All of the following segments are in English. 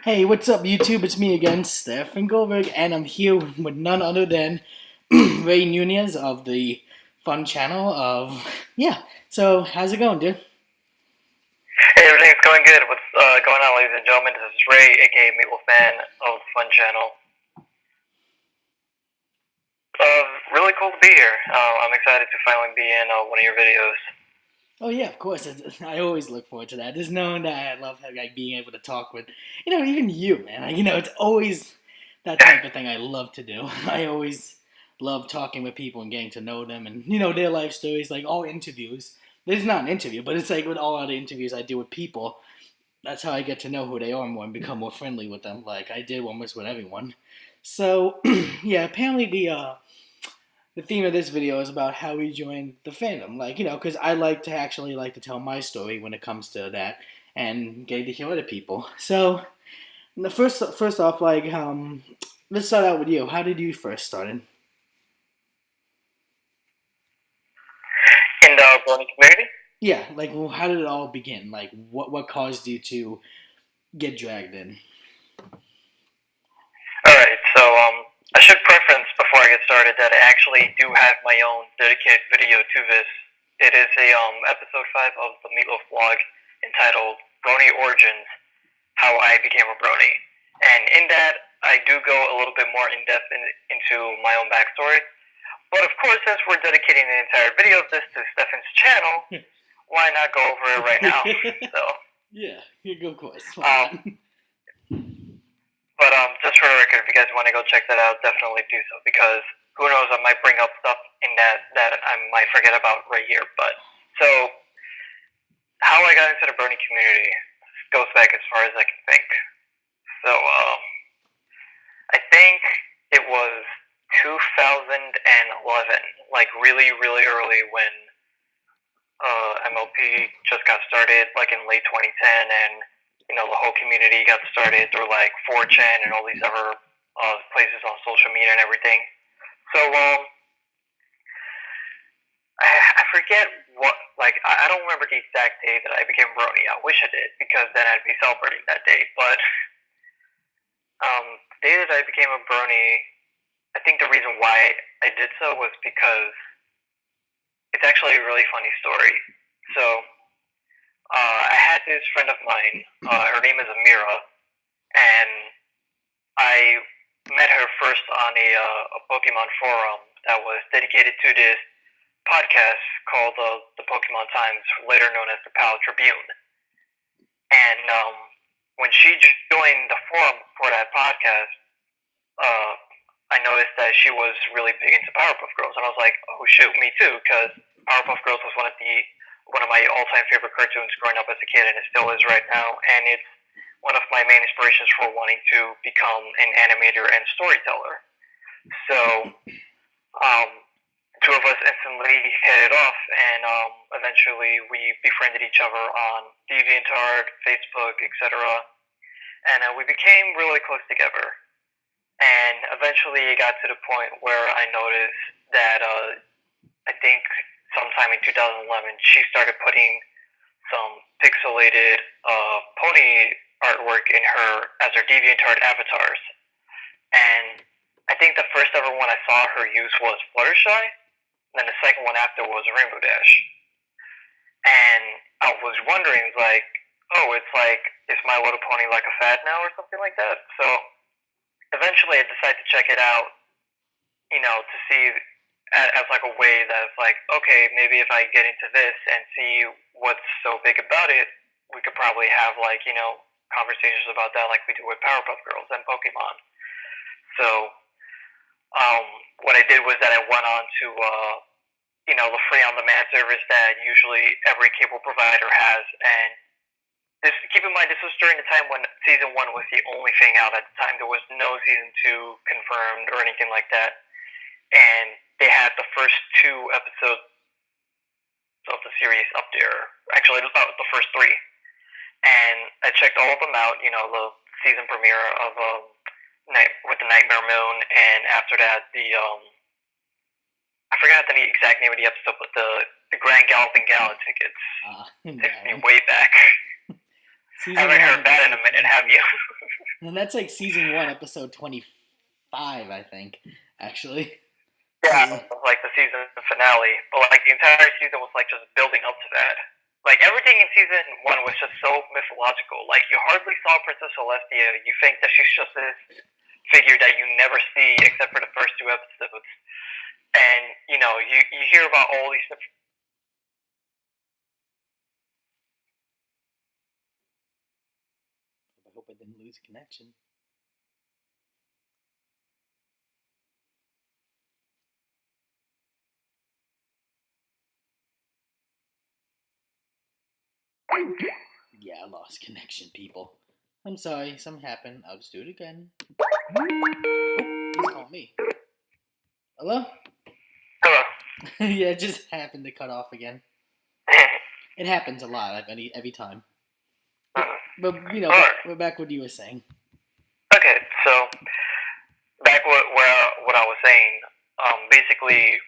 Hey, what's up, YouTube? It's me again, Stefan Goldberg, and I'm here with none other than Ray Nunez of the fun channel of So, how's it going, dude? Hey, everything's going good. What's going on, ladies and gentlemen? This is Ray, aka M3Atl0afman of the Fun Channel. Really cool to be here. I'm excited to finally be in one of your videos. Oh yeah, of course. I always look forward to that. Just knowing that I love being able to talk with, even you, man. It's always that type of thing I love to do. I always love talking with people and getting to know them and their life stories. Like all interviews. This is not an interview, but it's like with all other interviews I do with people. That's how I get to know who they are more and become more friendly with them. Like I did almost with everyone. So yeah, apparently the theme of this video is about how we joined the fandom. Like, because I like to tell my story when it comes to that and get to hear other people. So, the first off, let's start out with you. How did you first start in? In the Brony community? Yeah, how did it all begin? Like, what caused you to get dragged in? Alright, so I should preference before I get started that I actually do have my own dedicated video to this. It is a episode 5 of the M3Atl0af vlog entitled Brony Origins, How I Became a Brony. And in that, I do go a little bit more in depth into my own backstory. But of course, since we're dedicating the entire video of this to Stefan's channel, why not go over it right now? So yeah, of course. But just for the record, if you guys want to go check that out, definitely do so, because who knows, I might bring up stuff in that I might forget about right here. But so how I got into the Brony community goes back as far as I can think. So I think it was 2011, like really, really early when MLP just got started, like in late 2010, and the whole community got started through like 4chan and all these other places on social media and everything. So I forget what, I don't remember the exact day that I became Brony. I wish I did, because then I'd be celebrating that day. But the day that I became a Brony, I think the reason why I did so was because it's actually a really funny story. So I had this friend of mine, her name is Amira, and I met her first on a Pokemon forum that was dedicated to this podcast called the Pokemon Times, later known as the Pal Tribune. And when she joined the forum for that podcast, I noticed that she was really big into Powerpuff Girls, and I was like, oh shoot, me too, because Powerpuff Girls was one of my all-time favorite cartoons growing up as a kid, and it still is right now, and it's one of my main inspirations for wanting to become an animator and storyteller. So, two of us instantly hit it off, and eventually we befriended each other on DeviantArt, Facebook, etc., and we became really close together. And eventually it got to the point where I noticed that I think sometime in 2011, she started putting some pixelated pony artwork in as her DeviantArt avatars. And I think the first ever one I saw her use was Fluttershy, and then the second one after was Rainbow Dash. And I was wondering, is My Little Pony like a fad now or something like that? So eventually I decided to check it out, to see as like a way that's like, okay, maybe if I get into this and see what's so big about it, we could probably have conversations about that like we do with Powerpuff Girls and Pokemon. So what I did was that I went on to the free on demand service that usually every cable provider has, and keep in mind, this was during the time when season 1 was the only thing out at the time. There was no season 2 confirmed or anything like that. And they had the first 2 episodes of the series up there. Actually, about the first 3. And I checked all of them out, the season premiere of with the Nightmare Moon, and after that, I forgot the exact name of the episode, but the Grand Galloping Galactic. It takes me way back. Season I haven't heard that in a minute, have you? And that's like season 1, episode 25, I think, actually. Yeah, So, like the season finale, but like the entire season was like just building up to that. Like everything in season 1 was just so mythological. Like you hardly saw Princess Celestia. You think that she's just this figure that you never see except for the first 2 episodes. And you hear about all these different. I hope I didn't lose connection. Yeah, I lost connection, people. I'm sorry, something happened. I'll just do it again. Oh, he's calling me. Hello? Hello. Yeah, it just happened to cut off again. It happens a lot every time. But we're back what you were saying. Okay, so back what I was saying. Basically,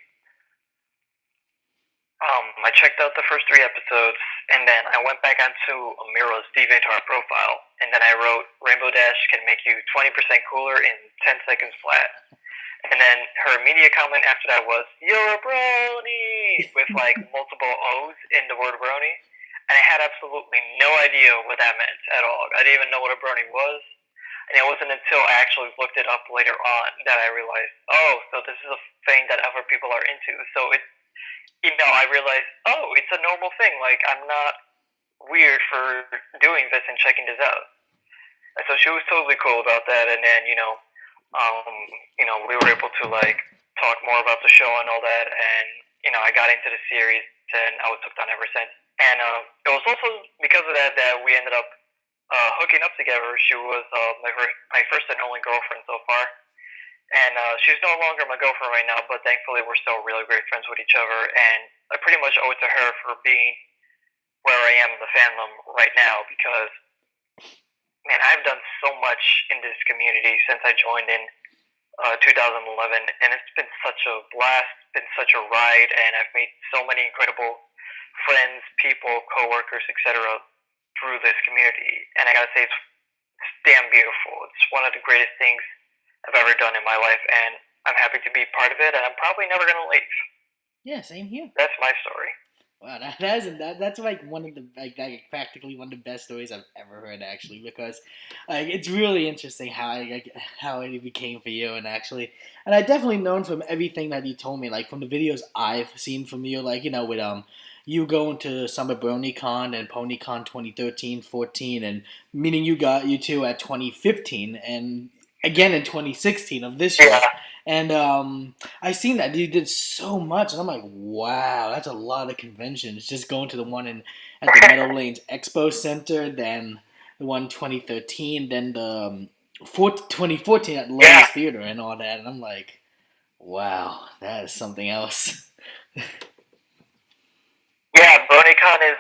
I checked out the first 3 episodes, and then I went back onto Amira's DeviantArt profile, and then I wrote, Rainbow Dash can make you 20% cooler in 10 seconds flat. And then her immediate comment after that was, "You're a brony!" with like multiple O's in the word brony. And I had absolutely no idea what that meant at all. I didn't even know what a brony was. And it wasn't until I actually looked it up later on that I realized, oh, so this is a thing that other people are into. So I realized, oh, it's a normal thing. Like, I'm not weird for doing this and checking this out. And so she was totally cool about that. And then, we were able to like talk more about the show and all that. And, I got into the series and I was hooked on ever since. And it was also because of that we ended up hooking up together. She was my first and only girlfriend so far. And she's no longer my girlfriend right now, but thankfully we're still really great friends with each other. And I pretty much owe it to her for being where I am in the fandom right now because, man, I've done so much in this community since I joined in 2011, and it's been such a blast, been such a ride, and I've made so many incredible friends, people, coworkers, etc. through this community. And I gotta say, it's damn beautiful. It's one of the greatest things I've ever done in my life, and I'm happy to be part of it, and I'm probably never gonna leave. Yeah, same here. That's my story. Wow, that's like one of the practically one of the best stories I've ever heard, actually, because it's really interesting how it became for you, and I definitely known from everything that you told me, like from the videos I've seen from you, like with you going to Summer BronyCon and PonyCon 2013, 14, and meeting you two at 2015 and again in 2016 of this year. Yeah. And I seen that you did so much, and I'm like, wow, that's a lot of conventions. Just going to the one at the Meadow Lanes Expo Center, then the one 2013, then the 2014 at Lowe's Theater and all that. And I'm like, wow, that is something else. Yeah, BronyCon is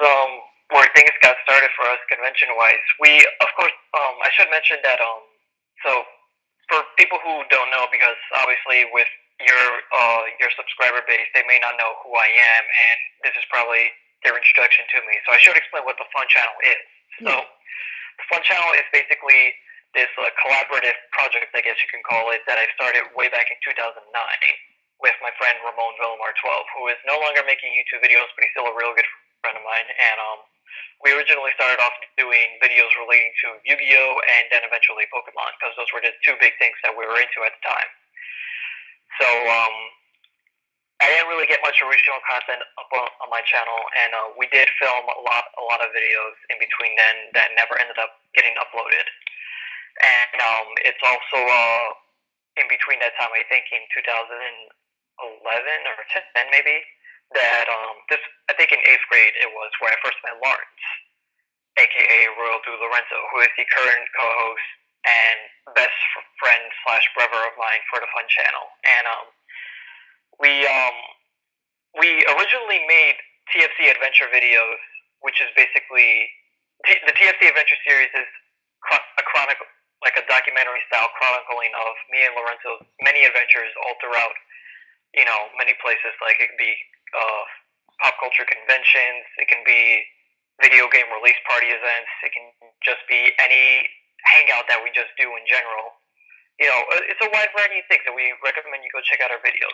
where things got started for us convention wise. We, of course, I should mention that so. For people who don't know, because obviously with your subscriber base, they may not know who I am, and this is probably their introduction to me. So I should explain what the Fun Channel is. So the Fun Channel is basically this collaborative project, I guess you can call it, that I started way back in 2009 with my friend Ramon Villamar 12, who is no longer making YouTube videos, but he's still a real good friend of mine. And we originally started off doing videos relating to Yu-Gi-Oh! And then eventually Pokemon, because those were the 2 big things that we were into at the time. So I didn't really get much original content up on my channel, and we did film a lot of videos in between then that never ended up getting uploaded. And it's also in between that time, I think in 2011 or 10 maybe, that I think in 8th grade it was where I first met Lawrence, aka Royal Du Lorenzo, who is the current co-host and best friend / brother of mine for the Fun Channel. And we originally made TFC Adventure videos, which is basically the TFC Adventure series is a chronicle, like a documentary style chronicling of me and Lorenzo's many adventures all throughout, many places. Like it could be pop culture conventions, it can be video game release party events, it can just be any hangout out that we just do in general. It's a wide variety of things, and we recommend you go check out our videos.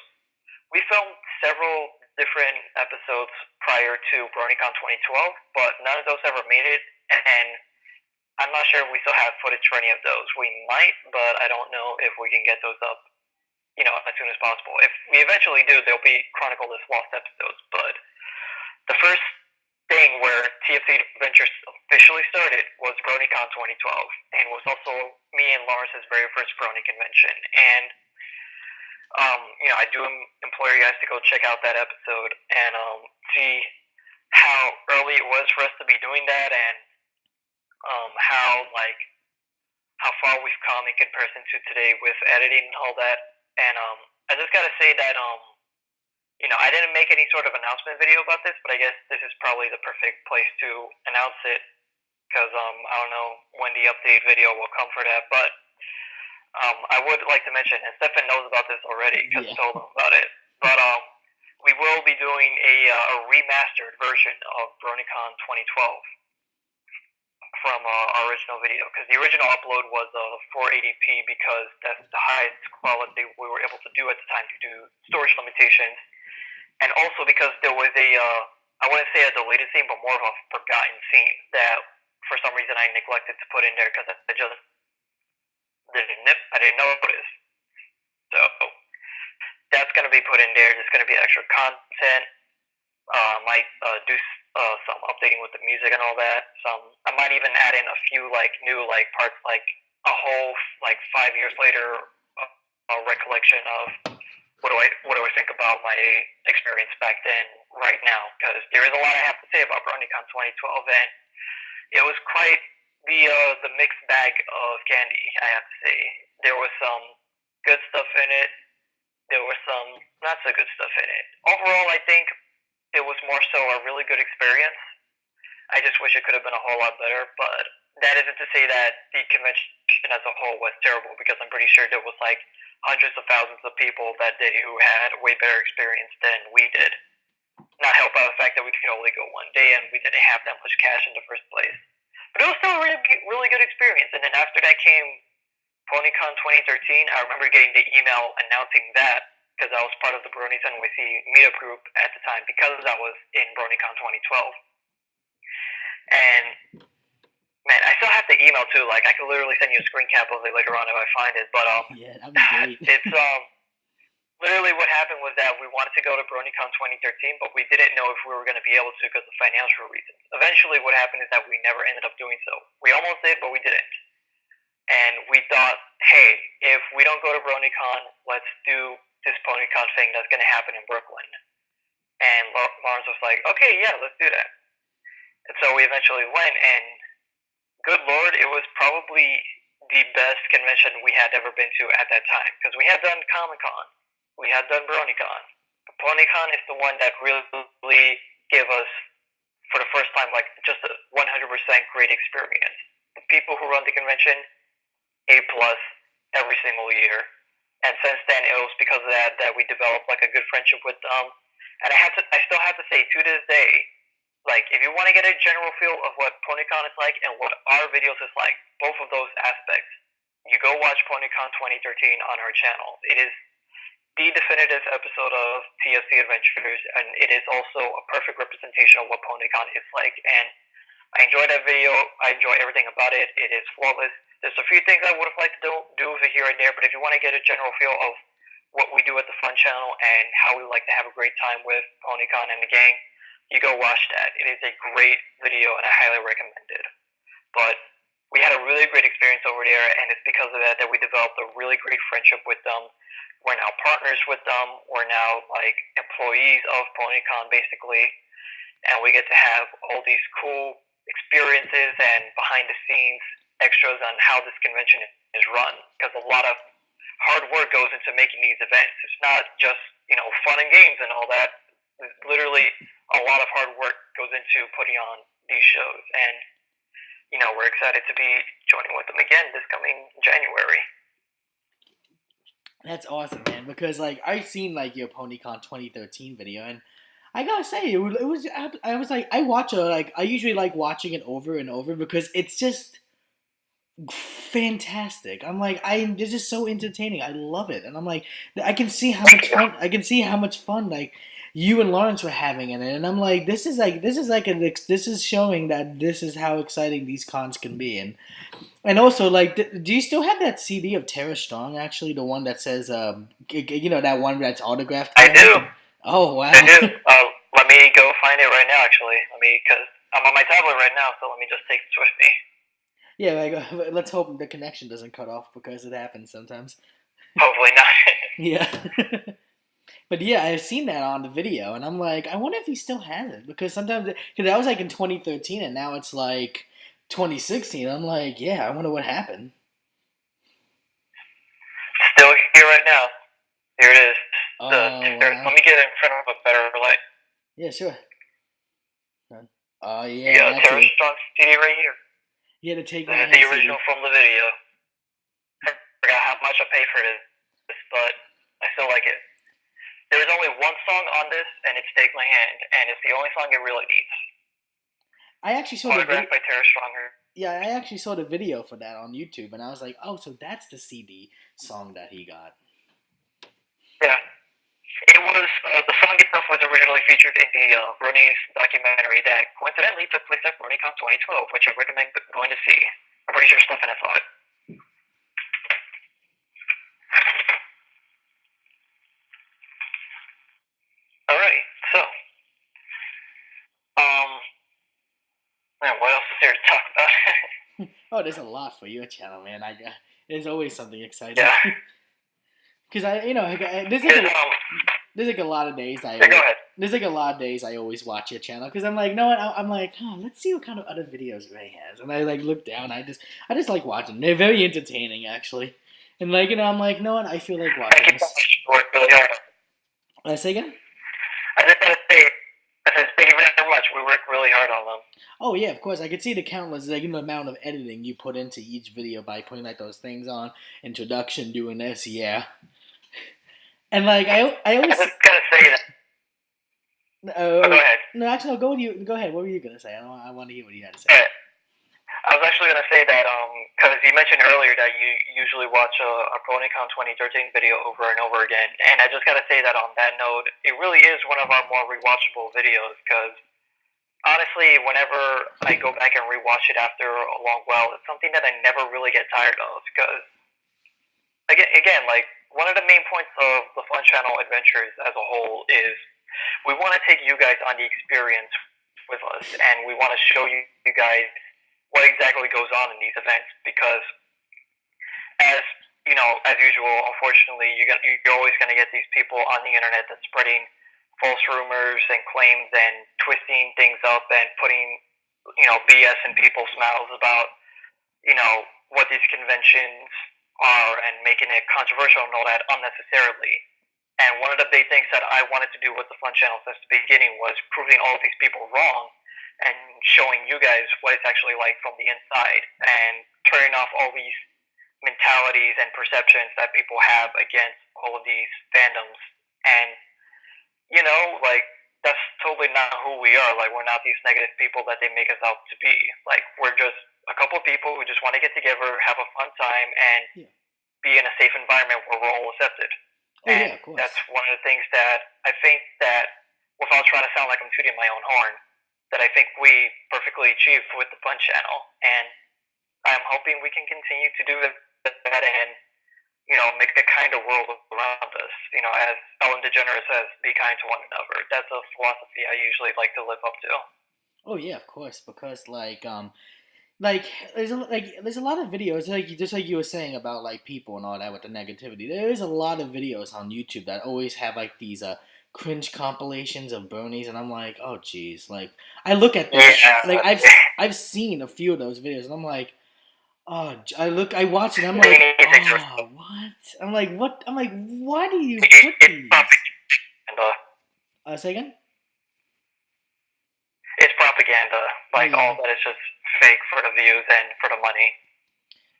We filmed several different episodes prior to BronyCon 2012, but none of those ever made it, and I'm not sure if we still have footage for any of those. We might, but I don't know if we can get those up, as soon as possible. If we eventually do, they'll be Chronicle This Lost episodes, but the first thing where TFC Adventures officially started was BronyCon 2012, and was also me and Lawrence's very first Brony convention. And I do implore you guys to go check out that episode and see how early it was for us to be doing that, and how far we've come in comparison to today with editing and all that. And I just gotta say that I didn't make any sort of announcement video about this, but I guess this is probably the perfect place to announce it, because I don't know when the update video will come for that. But I would like to mention, and Stefan knows about this already because I told him about it, but we will be doing a remastered version of BronyCon 2012 from our original video, because the original upload was 480p, because that's the highest quality we were able to do at the time due to storage limitations, and also because there was I wouldn't say a deleted scene, but more of a forgotten scene that for some reason I neglected to put in there because I just didn't notice. So that's going to be put in there. There's going to be extra content. Might do some updating with the music and all that. I might even add in a few new parts, like a whole 5 years later a recollection of what do I think about my experience back then right now, because there is a lot I have to say about BronyCon 2012, and it was quite the mixed bag of candy, I have to say. There was some good stuff in it. There was some not so good stuff in it. Overall, I think it was more so a really good experience. I just wish it could have been a whole lot better, but that isn't to say that the convention as a whole was terrible, because I'm pretty sure there was hundreds of thousands of people that day who had a way better experience than we did. Not helped by the fact that we could only go one day and we didn't have that much cash in the first place. But it was still a really good experience. And then after that came PonyCon 2013. I remember getting the email announcing that, because I was part of the Brony's NYC meetup group at the time, because I was in BronyCon 2012. And man, I still have the email too. I could literally send you a screen cap of it later on if I find it. But yeah, that'd be great. It's literally what happened was that we wanted to go to BronyCon 2013, but we didn't know if we were going to be able to because of financial reasons. Eventually, what happened is that we never ended up doing so. We almost did, but we didn't. And we thought, hey, if we don't go to BronyCon, let's do this PonyCon thing that's going to happen in Brooklyn. And Lawrence was like, okay, yeah, let's do that. And so we eventually went, and good Lord, it was probably the best convention we had ever been to at that time, because we had done Comic-Con, we had done BronyCon. But PonyCon is the one that really gave us, for the first time, just a 100% great experience. The people who run the convention, A+ every single year. And since then, it was because of that we developed a good friendship with them. And I still have to say, to this day, if you want to get a general feel of what PonyCon is like and what our videos is like, both of those aspects, you go watch PonyCon 2013 on our channel. It is the definitive episode of TFC Adventures, and it is also a perfect representation of what PonyCon is like. And I enjoyed that video. I enjoy everything about it. It is flawless. There's a few things I would have liked to do with it here and there, but if you want to get a general feel of what we do at the Fun Channel and how we like to have a great time with PonyCon and the gang, you go watch that. It is a great video, and I highly recommend it. But we had a really great experience over there, and it's because of that we developed a really great friendship with them. We're now partners with them. We're now employees of PonyCon, basically, and we get to have all these cool experiences and behind-the-scenes extras on how this convention is run, because a lot of hard work goes into making these events. It's not just fun and games and all that. Literally, a lot of hard work goes into putting on these shows, and we're excited to be joining with them again this coming January. That's awesome, man. Because I've seen your PonyCon 2013 video, and I gotta say it was I was I watch I usually like watching it over and over because it's just fantastic. I'm like, this is so entertaining. I love it, and I'm like, I can see how much fun. I can see how much fun like you and Lawrence were having in it, and I'm like, this is showing that this is how exciting these cons can be, and also like, do you still have that CD of Tara Strong? Actually, the one that says, that one that's autographed. I do. Oh wow. I do. Let me go find it right now. Actually, because I'm on my tablet right now, so let me just take this with me. Yeah, like, let's hope the connection doesn't cut off because it happens sometimes. Hopefully not. Yeah. But yeah, I've seen that on the video, and I'm like, I wonder if he still has it because sometimes, because that was like in 2013, and now it's like 2016. I'm like, yeah, I wonder what happened. Still here right now. Here it is. Oh, wow. Let me get it in front of a better light. Yeah, sure. Oh yeah. Yeah, Tara Strong CD right here. Yeah, to take this is the original from the video. I forgot how much I paid for this, but I still like it. There's only one song on this, and it's "Take My Hand," and it's the only song it really needs. I actually saw autographed by Tara Strong. Yeah, I actually saw the video for that on YouTube, and I was like, oh, so that's the CD song that he got. Yeah. It was, the song itself was originally featured in the Brony's documentary that coincidentally took place at BronyCon 2012, which I recommend going to see. I'm pretty sure Stefan saw it. Alright, so, man, what else is there to talk about? Oh, there's a lot for your channel, man. There's always something exciting. Yeah. Because there's like a lot of days there's like a lot of days I always watch your channel because I'm like, no, I'm like, let's see what kind of other videos Ray has, and I like look down. I just like watching. They're very entertaining actually, and like I'm like, no, I feel like watching this. Work really hard. Say again. I just gotta say, thank you very much. We work really hard on them. Oh yeah, of course. I could see the countless the amount of editing you put into each video by putting like those things on, introduction, doing this, yeah. And like I always I just gotta say that. Go ahead. No, actually, no. Go ahead. What were you gonna say? I want to hear what you had to say. I was actually gonna say that because you mentioned earlier that you usually watch a BronyCon 2013 video over and over again, and I just gotta say that on that note, it really is one of our more rewatchable videos because honestly, whenever I go back and rewatch it after a long while, it's something that I never really get tired of because again, like one of the main points of the Fun Channel Adventures as a whole is we want to take you guys on the experience with us, and we want to show you guys what exactly goes on in these events because, as usual, unfortunately, you're always going to get these people on the internet that's spreading false rumors and claims and twisting things up and putting, BS in people's mouths about, what these conventions are and making it controversial and all that unnecessarily. And one of the big things that I wanted to do with the Fun Channel since the beginning was proving all of these people wrong and showing you guys what it's actually like from the inside and turning off all these mentalities and perceptions that people have against all of these fandoms. And, that's totally not who we are. Like, we're not these negative people that they make us out to be. Like, we're just a couple of people who just want to get together, have a fun time, and be in a safe environment where we're all accepted. Oh, and yeah, of course. That's one of the things that I think that, without trying to sound like I'm tooting my own horn, that I think we perfectly achieved with the Fun Channel. And I'm hoping we can continue to do that and, make a kinder world around us. As Ellen DeGeneres says, be kind to one another. That's a philosophy I usually like to live up to. Oh yeah, of course, because there's a lot of videos just like you were saying about like people and all that with the negativity. There is a lot of videos on YouTube that always have like these cringe compilations of Bronies, and I'm like, oh geez, like I look at this, like I've seen a few of those videos, and I'm like, oh, I watch it, I'm like, oh, what? I'm like, what? I'm like, why do you put these? Say again? It's propaganda. All that is just fake for the views and for the money.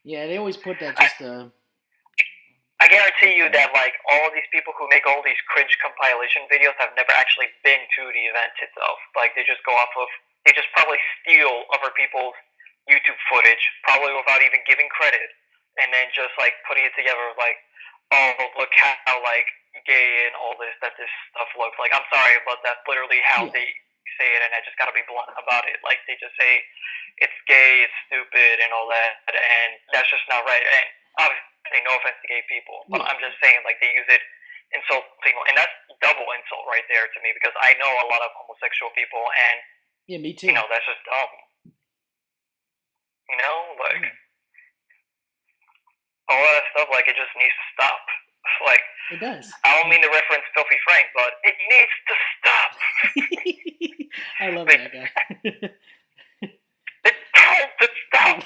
Yeah, they always put that just I guarantee you that all these people who make all these cringe compilation videos have never actually been to the event itself. They just they just probably steal other people's YouTube footage, probably without even giving credit, and then just like putting it together like, oh, look how like gay and all this that this stuff looks like. I'm sorry, but that's literally how they say it, and I just gotta be blunt about it. Like they just say it's gay, it's stupid, and all that, and that's just not right. And obviously, no offense to gay people, but I'm just saying like they use it insulting, and that's double insult right there to me because I know a lot of homosexual people, and yeah, me too. you know that's just dumb. You know, like all that stuff, like it just needs to stop. Like it does. I don't mean to reference Filthy Frank, but it needs to stop. I love that guy. It has to stop.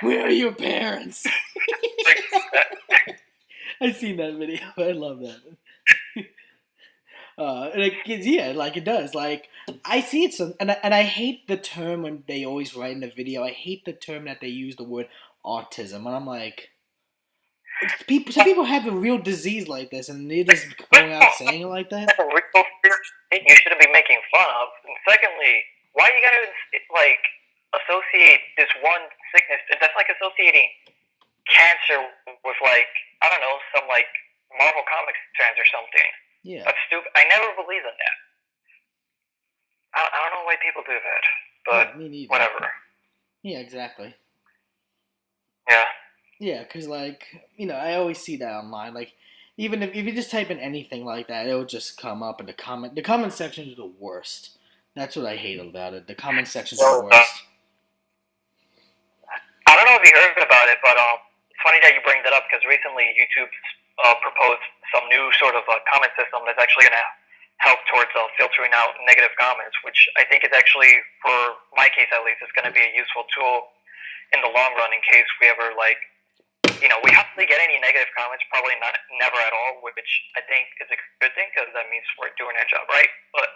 Where are your parents? I've seen that video. I love that. Like it does. Like I see it, and I hate the term when they always write in the video. I hate the term that they use the word autism, and I'm like, some people have a real disease like this, and they're just going out saying it like that. You shouldn't be making fun of. And secondly, why you gotta like associate this one sickness? That's like associating cancer with like I don't know some like Marvel Comics fans or something. Yeah, that's stupid. I never believed in that. I don't know why people do that, but me neither. Whatever. Yeah, exactly. Yeah. Yeah, because, like, you know, I always see that online. Like, even if you just type in anything like that, it'll just come up in the comment. The comment section is the worst. That's what I hate about it. The comment section is the worst. I don't know if you heard about it, but it's funny that you bring that up because recently YouTube proposed some new sort of comment system that's actually going to help towards filtering out negative comments, which I think is actually, for my case at least, is going to be a useful tool in the long run in case we ever, like, you know, we hardly get any negative comments, probably never at all, which I think is a good thing because that means we're doing our job right. But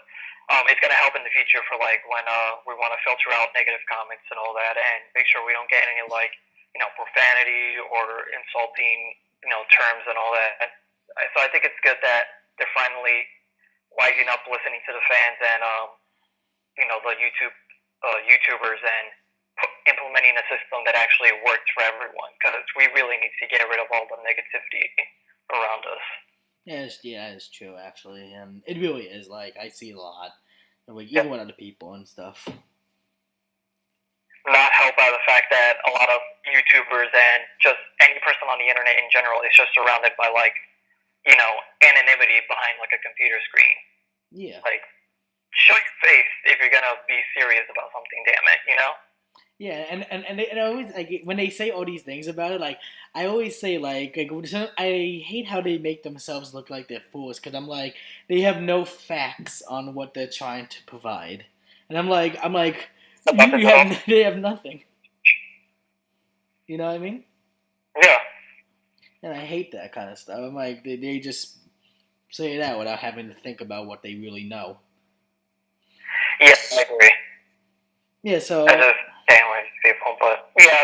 it's going to help in the future for like when we want to filter out negative comments and all that, and make sure we don't get any like profanity or insulting terms and all that. So I think it's good that they're finally wising up, listening to the fans and the YouTubers and implementing a system that actually works for everyone, because we really need to get rid of all the negativity around us. Yeah, that is true, actually, and it really is. Like, I see a lot, even with other people and stuff. Not helped by the fact that a lot of YouTubers and just any person on the internet in general is just surrounded by anonymity behind like a computer screen. Yeah. Like, show your face if you're gonna be serious about something. Damn it, Yeah, and they always like when they say all these things about it. Like I always say, like I hate how they make themselves look like they're fools, because I'm like, they have no facts on what they're trying to provide, and I'm like they have nothing. You know what I mean? Yeah. And I hate that kind of stuff. I'm like, they just say it out without having to think about what they really know. Yeah, I agree. Yeah, so. People, but yeah,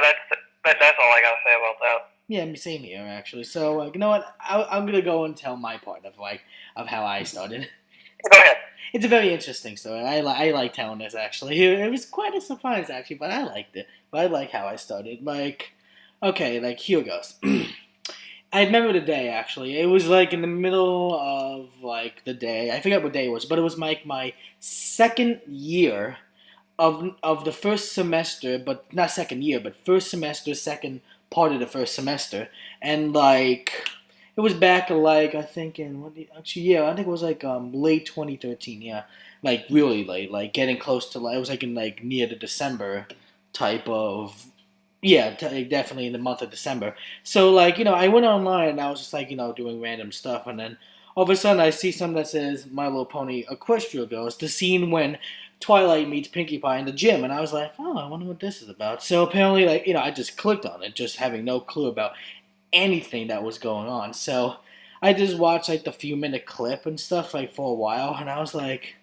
that's all I gotta say about that. Yeah, same here actually. So you know what? I'm gonna go and tell my part of how I started. Go ahead. It's a very interesting story. I like telling this actually. It was quite a surprise actually, but I liked it. But I like how I started. Like, okay, like here goes. I remember the day actually. It was like in the middle of like the day. I forget what day it was, but it was like my second year of the first semester, but not second year, but first semester, second part of the first semester, and like it was back like I think in I think it was like late 2013, yeah, like really late, like getting close to it was like in like near the December type of. Yeah, definitely in the month of December. So, like, I went online and I was just, like, doing random stuff. And then all of a sudden I see something that says My Little Pony Equestria Girls, the scene when Twilight meets Pinkie Pie in the gym. And I was like, oh, I wonder what this is about. So apparently, like, I just clicked on it, just having no clue about anything that was going on. So I just watched, like, the few-minute clip and stuff, like, for a while. And I was like,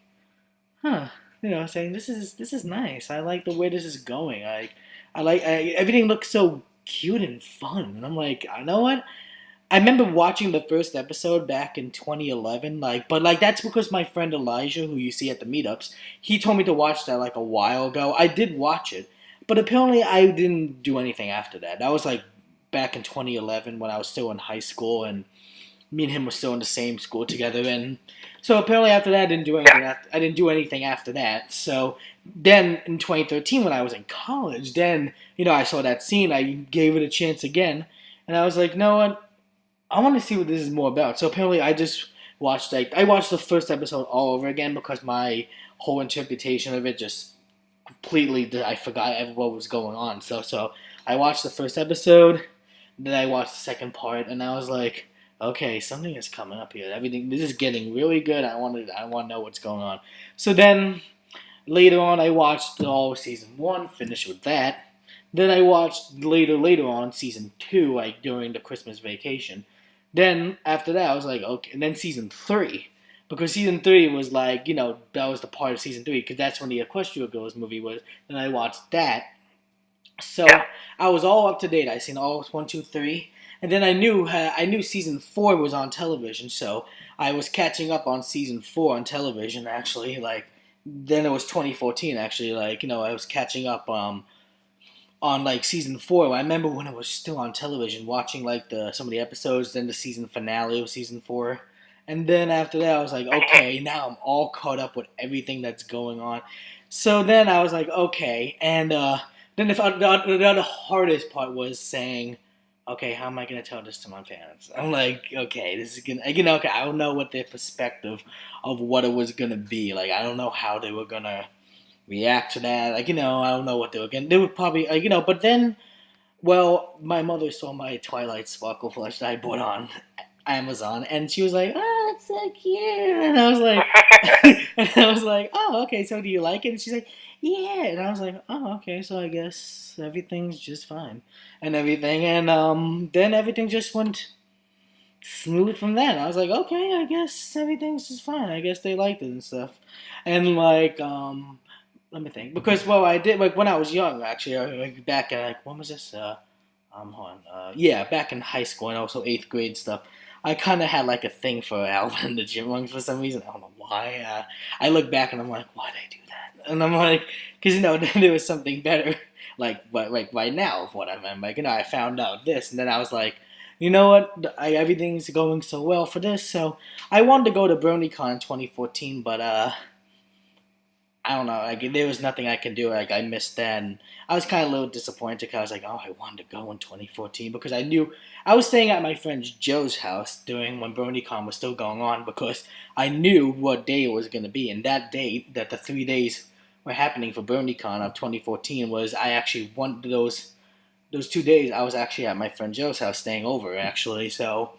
huh, saying this is nice. I like the way this is going. Everything looks so cute and fun, and I'm like, you know what? I remember watching the first episode back in 2011, but that's because my friend Elijah, who you see at the meetups, he told me to watch that like a while ago. I did watch it, but apparently I didn't do anything after that. That was like back in 2011 when I was still in high school, and me and him were still in the same school together. And so apparently after that, I didn't do anything. I didn't do anything after that. So then in 2013, when I was in college, then I saw that scene. I gave it a chance again, and I was like, no what? I want to see what this is more about. So apparently, I just watched I watched the first episode all over again because my whole interpretation of it just completely I forgot what was going on. So I watched the first episode, then I watched the second part, and I was like, okay, something is coming up here. This is getting really good. I want to know what's going on. So then later on, I watched all season 1, finished with that. Then I watched later on season 2, like during the Christmas vacation. Then after that, I was like, okay. And then season 3, because season 3 was like, that was the part of season 3, because that's when the Equestria Girls movie was. Then I watched that. So I was all up to date. I seen all 1, 2, 3, and then I knew season 4 was on television. So I was catching up on season 4 on television. Actually, like then it was 2014. Actually, like I was catching up on like season 4. I remember when it was still on television, watching like some of the episodes, then the season finale of season 4, and then after that, I was like, okay, now I'm all caught up with everything that's going on. So then I was like, okay, and then the other hardest part was saying, okay, how am I gonna tell this to my parents? I'm like, okay, this is gonna, okay, I don't know what their perspective of what it was gonna be. Like, I don't know how they were gonna react to that. Like, I don't know what they were gonna. They would probably, but then, well, my mother saw my Twilight Sparkle plush that I bought on Amazon, and she was like, "Oh, it's so cute," and I was like, "Oh, okay. So do you like it?" And she's like, "Yeah," and I was like, "Oh, okay. So I guess everything's just fine and everything," and then everything just went smooth from that. I was like, "Okay, I guess everything's just fine. I guess they liked it and stuff," and like let me think. Because I did like when I was young. Actually, like back at like when was this? Hold on. Yeah, back in high school and also 8th grade stuff. I kind of had like a thing for Alvin the Chipmunks for some reason. I don't know why. I look back and I'm like, why did I do that? And I'm like, because there was something better. Like right now of what I meant. Like I found out this, and then I was like, you know what? Everything's going so well for this. So I wanted to go to BronyCon 2014, but I don't know. Like there was nothing I could do. Like I missed that, and I was kind of a little disappointed because I was like, oh, I wanted to go in 2014 because I knew I was staying at my friend Joe's house during when BronyCon was still going on because I knew what day it was going to be, and that date that the 3 days were happening for BronyCon of 2014 was I actually one those 2 days I was actually at my friend Joe's house staying over actually. So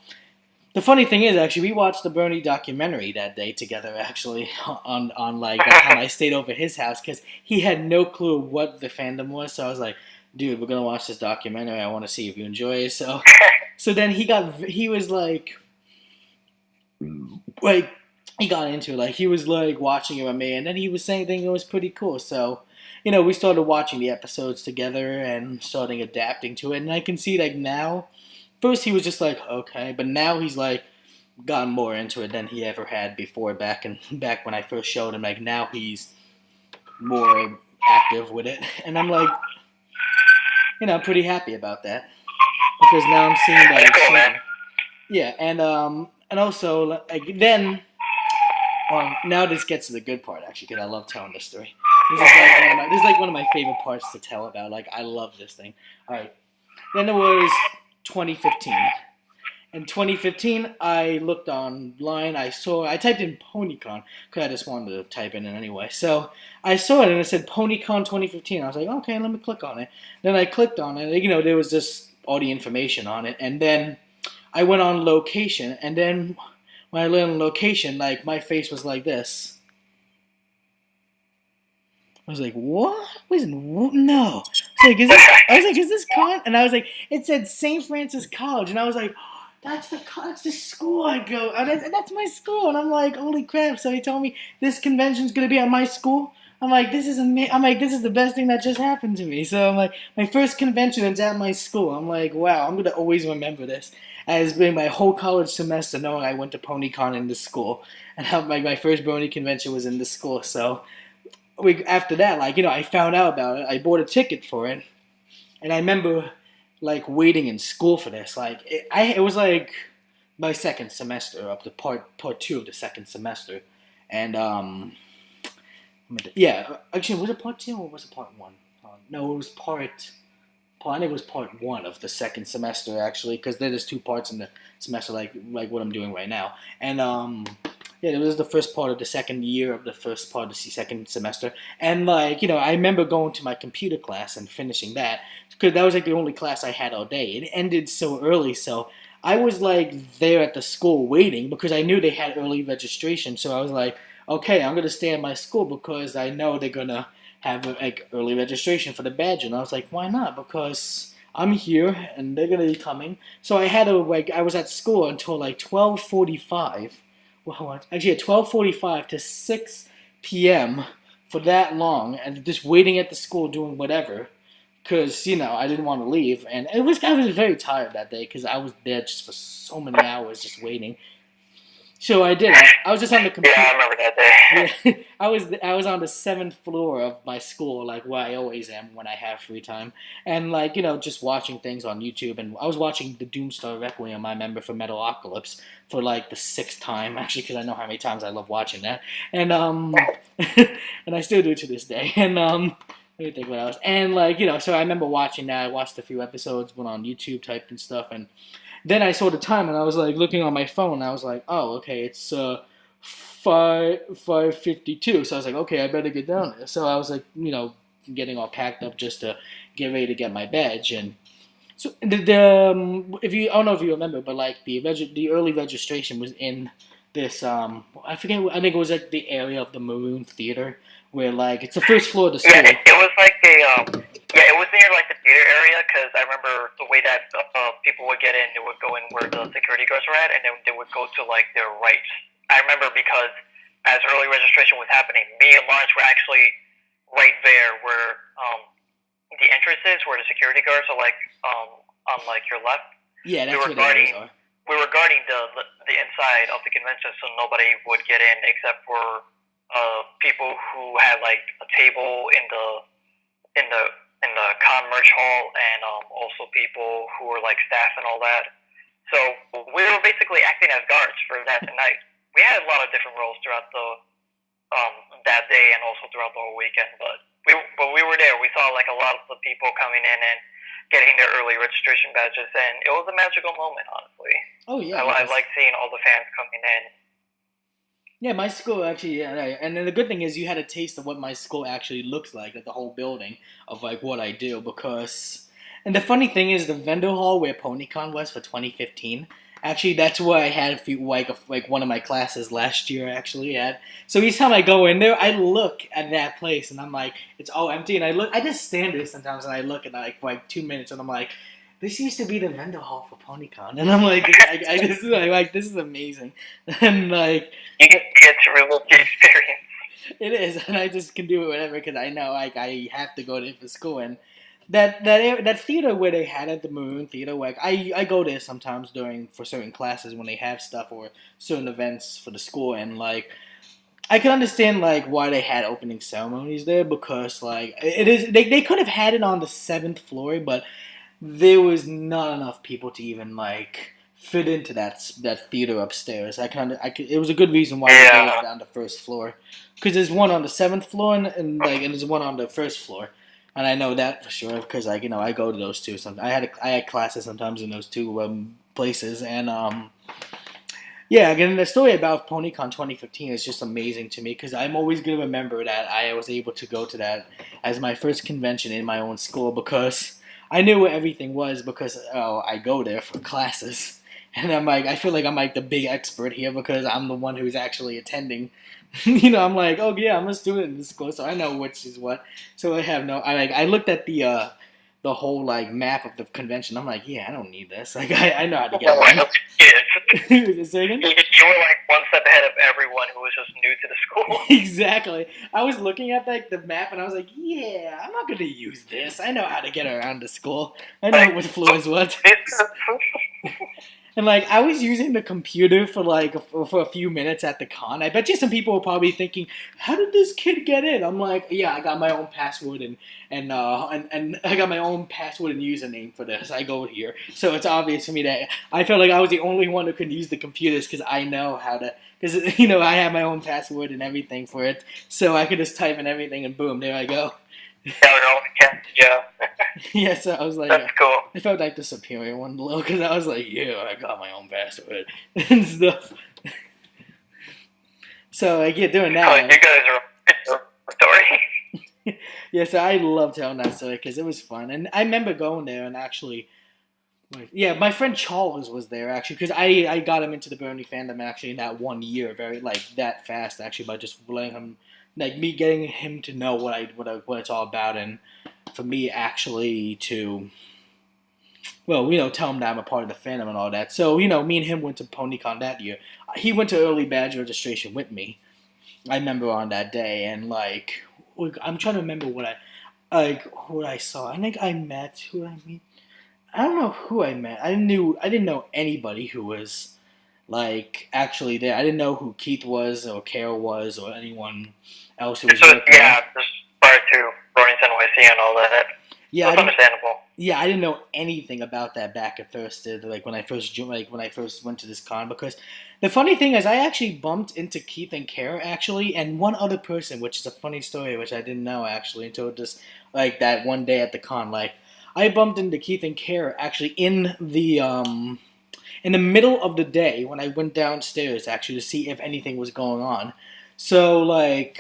the funny thing is, actually, we watched the Brony documentary that day together. Actually, on like that time I stayed over his house because he had no clue what the fandom was. So I was like, "Dude, we're gonna watch this documentary. I want to see if you enjoy it." So then he was like he got into it. Like he was like watching it with me, and then he was saying things it was pretty cool. So we started watching the episodes together and starting adapting to it, and I can see like now. First, he was just like, okay, but now he's like gotten more into it than he ever had before. Back when I first showed him, like now he's more active with it, and I'm like, pretty happy about that because now I'm seeing that. Cool, man. Yeah, and also like then, now this gets to the good part actually because I love telling this story. This is like one of my favorite parts to tell about. Like I love this thing. All right, then it was 2015. In 2015, I looked online. I typed in PonyCon because I just wanted to type it in anyway. So I saw it and it said PonyCon 2015. I was like, okay, let me click on it. Then I clicked on it. There was just all the information on it. And then I went on location. And then when I went on location, like my face was like this. I was like, what? No. I was like, is this con? And I was like, it said St. Francis College. And I was like, that's the school I go. And that's my school. And I'm like, holy crap. So he told me this convention's going to be at my school. I'm like, this is amazing. I'm like, this is the best thing that just happened to me. So I'm like, my first convention is at my school. I'm like, wow, I'm going to always remember this as being my whole college semester knowing I went to PonyCon in this school. And how my first Brony convention was in this school. So after that, I found out about it. I bought a ticket for it, and I remember like waiting in school for this. Like it was like my second semester of the part two of the second semester, and yeah, actually, was it part two or was it part one? No, it was I think it was part one of the second semester actually, because there's two parts in the semester, like what I'm doing right now, and yeah, it was the first part of the second year of the first part of the second semester, and like I remember going to my computer class and finishing that because that was like the only class I had all day. It ended so early, so I was like there at the school waiting because I knew they had early registration, so I was like, okay, I'm gonna stay at my school because I know they're gonna have like early registration for the badge, and I was like, why not? Because I'm here and they're gonna be coming. So I had to I was at school until like 12:45. Well, actually at 12:45 to 6 p.m. for that long, and just waiting at the school doing whatever, because I didn't want to leave, and I was very tired that day because I was there just for so many hours just waiting. So I did. I was just on the computer. Yeah, I remember that day. Yeah, I was on the seventh floor of my school, like where I always am when I have free time, and like just watching things on YouTube. And I was watching the Doomstar Requiem, I remember, for Metalocalypse for like the sixth time, actually, because I know how many times I love watching that, and and I still do to this day. And let me think what else. And like so I remember watching that. I watched a few episodes, went on YouTube, typed and stuff, and then I saw the time and I was like looking on my phone and I was like, oh, okay, it's 5:52. So I was like, okay, I better get down there. So I was like, getting all packed up just to get ready to get my badge. And so if you, I don't know if you remember, but like the early registration was in this I forget, I think it was like the area of the Maroon Theater where like it's the first floor of the school. Yeah, it was like it was near like the theater area because I remember the way that people would get in, they would go in where the security guards were at, and then they would go to like their right. I remember because as early registration was happening, me and Lawrence were actually right there where the entrance is, where the security guards are like on like your left. Yeah, that's where the guards are. We were guarding the inside of the convention, so nobody would get in except for people who had like a table in the con merch hall, and also people who were like staff and all that. So we were basically acting as guards for that night. We had a lot of different roles throughout the that day and also throughout the whole weekend. But we were there. We saw like a lot of the people coming in and getting their early registration badges, and it was a magical moment, honestly. Oh yeah, I like seeing all the fans coming in. Yeah, my school actually, yeah, and then the good thing is you had a taste of what my school actually looks like the whole building of like what I do, because, and the funny thing is the vendor hall where PonyCon was for 2015, actually that's where I had a few, like one of my classes last year actually at. So each time I go in there, I look at that place and I'm like, it's all empty, and I just stand there sometimes and I look at like for like 2 minutes and I'm like, this used to be the vendor hall for PonyCon, and I'm like, this is amazing, and like you get to relive the experience. It is, and I just can do it whatever because I know like I have to go there for school, and that theater where they had it, the Maroon Theater, like I go there sometimes for certain classes when they have stuff or certain events for the school, and like I can understand like why they had opening ceremonies there, because like it is they could have had it on the 7th floor, but there was not enough people to even like fit into that theater upstairs. It was a good reason why they gave it down the first floor, because there's one on the 7th floor and there's one on the first floor, and I know that for sure because like I go to those two. I had classes sometimes in those two places, and yeah, again, the story about PonyCon 2015 is just amazing to me because I'm always going to remember that I was able to go to that as my first convention in my own school, because I knew where everything was because I go there for classes. And I'm like, I feel like I'm like the big expert here because I'm the one who's actually attending. I'm like, oh yeah, I'm a student in this school, so I know which is what. So I looked at the whole like map of the convention. I'm like, yeah, I don't need this. Like I know how to get around. You were like one step ahead of everyone who was just new to the school. Exactly. I was looking at like the map and I was like, yeah, I'm not gonna use this. I know how to get around the school. I know what floor is what. And like I was using the computer for for a few minutes at the con. I bet you some people were probably thinking, "How did this kid get in?" I'm like, "Yeah, I got my own password and I got my own password and username for this. I go here, so it's obvious to me that I felt like I was the only one who could use the computers because I know how to. Because I have my own password and everything for it, so I could just type in everything and boom, there I go. Yeah. Yeah, so I was like, That's cool. I felt like the superior one below because I was like, yeah, I got my own password and stuff. So like, yeah, doing Oh, that. you guys are story. Yeah, so I loved telling that story because it was fun, and I remember going there and actually. Yeah, my friend Charles was there actually because I got him into the Brony Fandom actually in that 1 year, very like that fast actually by just letting him like me getting him to know what it's all about, and for me actually to tell him that I'm a part of the fandom and all that. So me and him went to PonyCon that year. He went to early badge registration with me. I remember on that day, and like I'm trying to remember what I saw. I think I met who I meet. I don't know who I met. I didn't know anybody who was like actually there. I didn't know who Keith was or Carol was or anyone else who was So there. yeah, just prior to Brony's NYC and all that. Yeah, That's understandable. Yeah, I didn't know anything about that back at first. Like when I first went to this con, because the funny thing is I actually bumped into Keith and Kara actually, and one other person, which is a funny story, which I didn't know actually until just like that one day at the con. Like I bumped into Keith and Kara actually in the middle of the day when I went downstairs actually to see if anything was going on. So like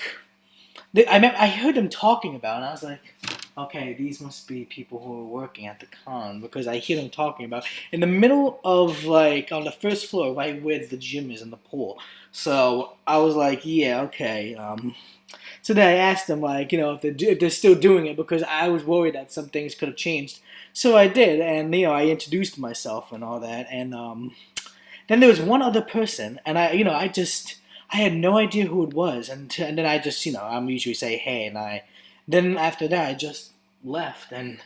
I heard them talking about it, and I was like, okay, these must be people who are working at the con, because I hear them talking about in the middle of like on the first floor, right where the gym is and the pool. So I was like, yeah, okay. So then I asked them like, if they're still doing it, because I was worried that some things could have changed. So I did, and I introduced myself and all that, and then there was one other person, and I had no idea who it was, and then I just I'm usually say hey, and then after that I just left, and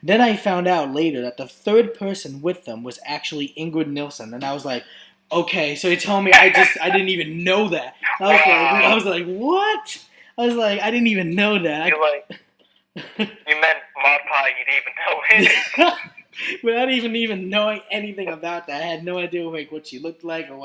then I found out later that the third person with them was actually Ingrid Nilsson, and I was like, okay, so he told me I didn't even know that. I was like, what? I was like, I didn't even know that. You meant Mod Pie, you didn't even know it. Without even knowing anything about that, I had no idea what she looked like and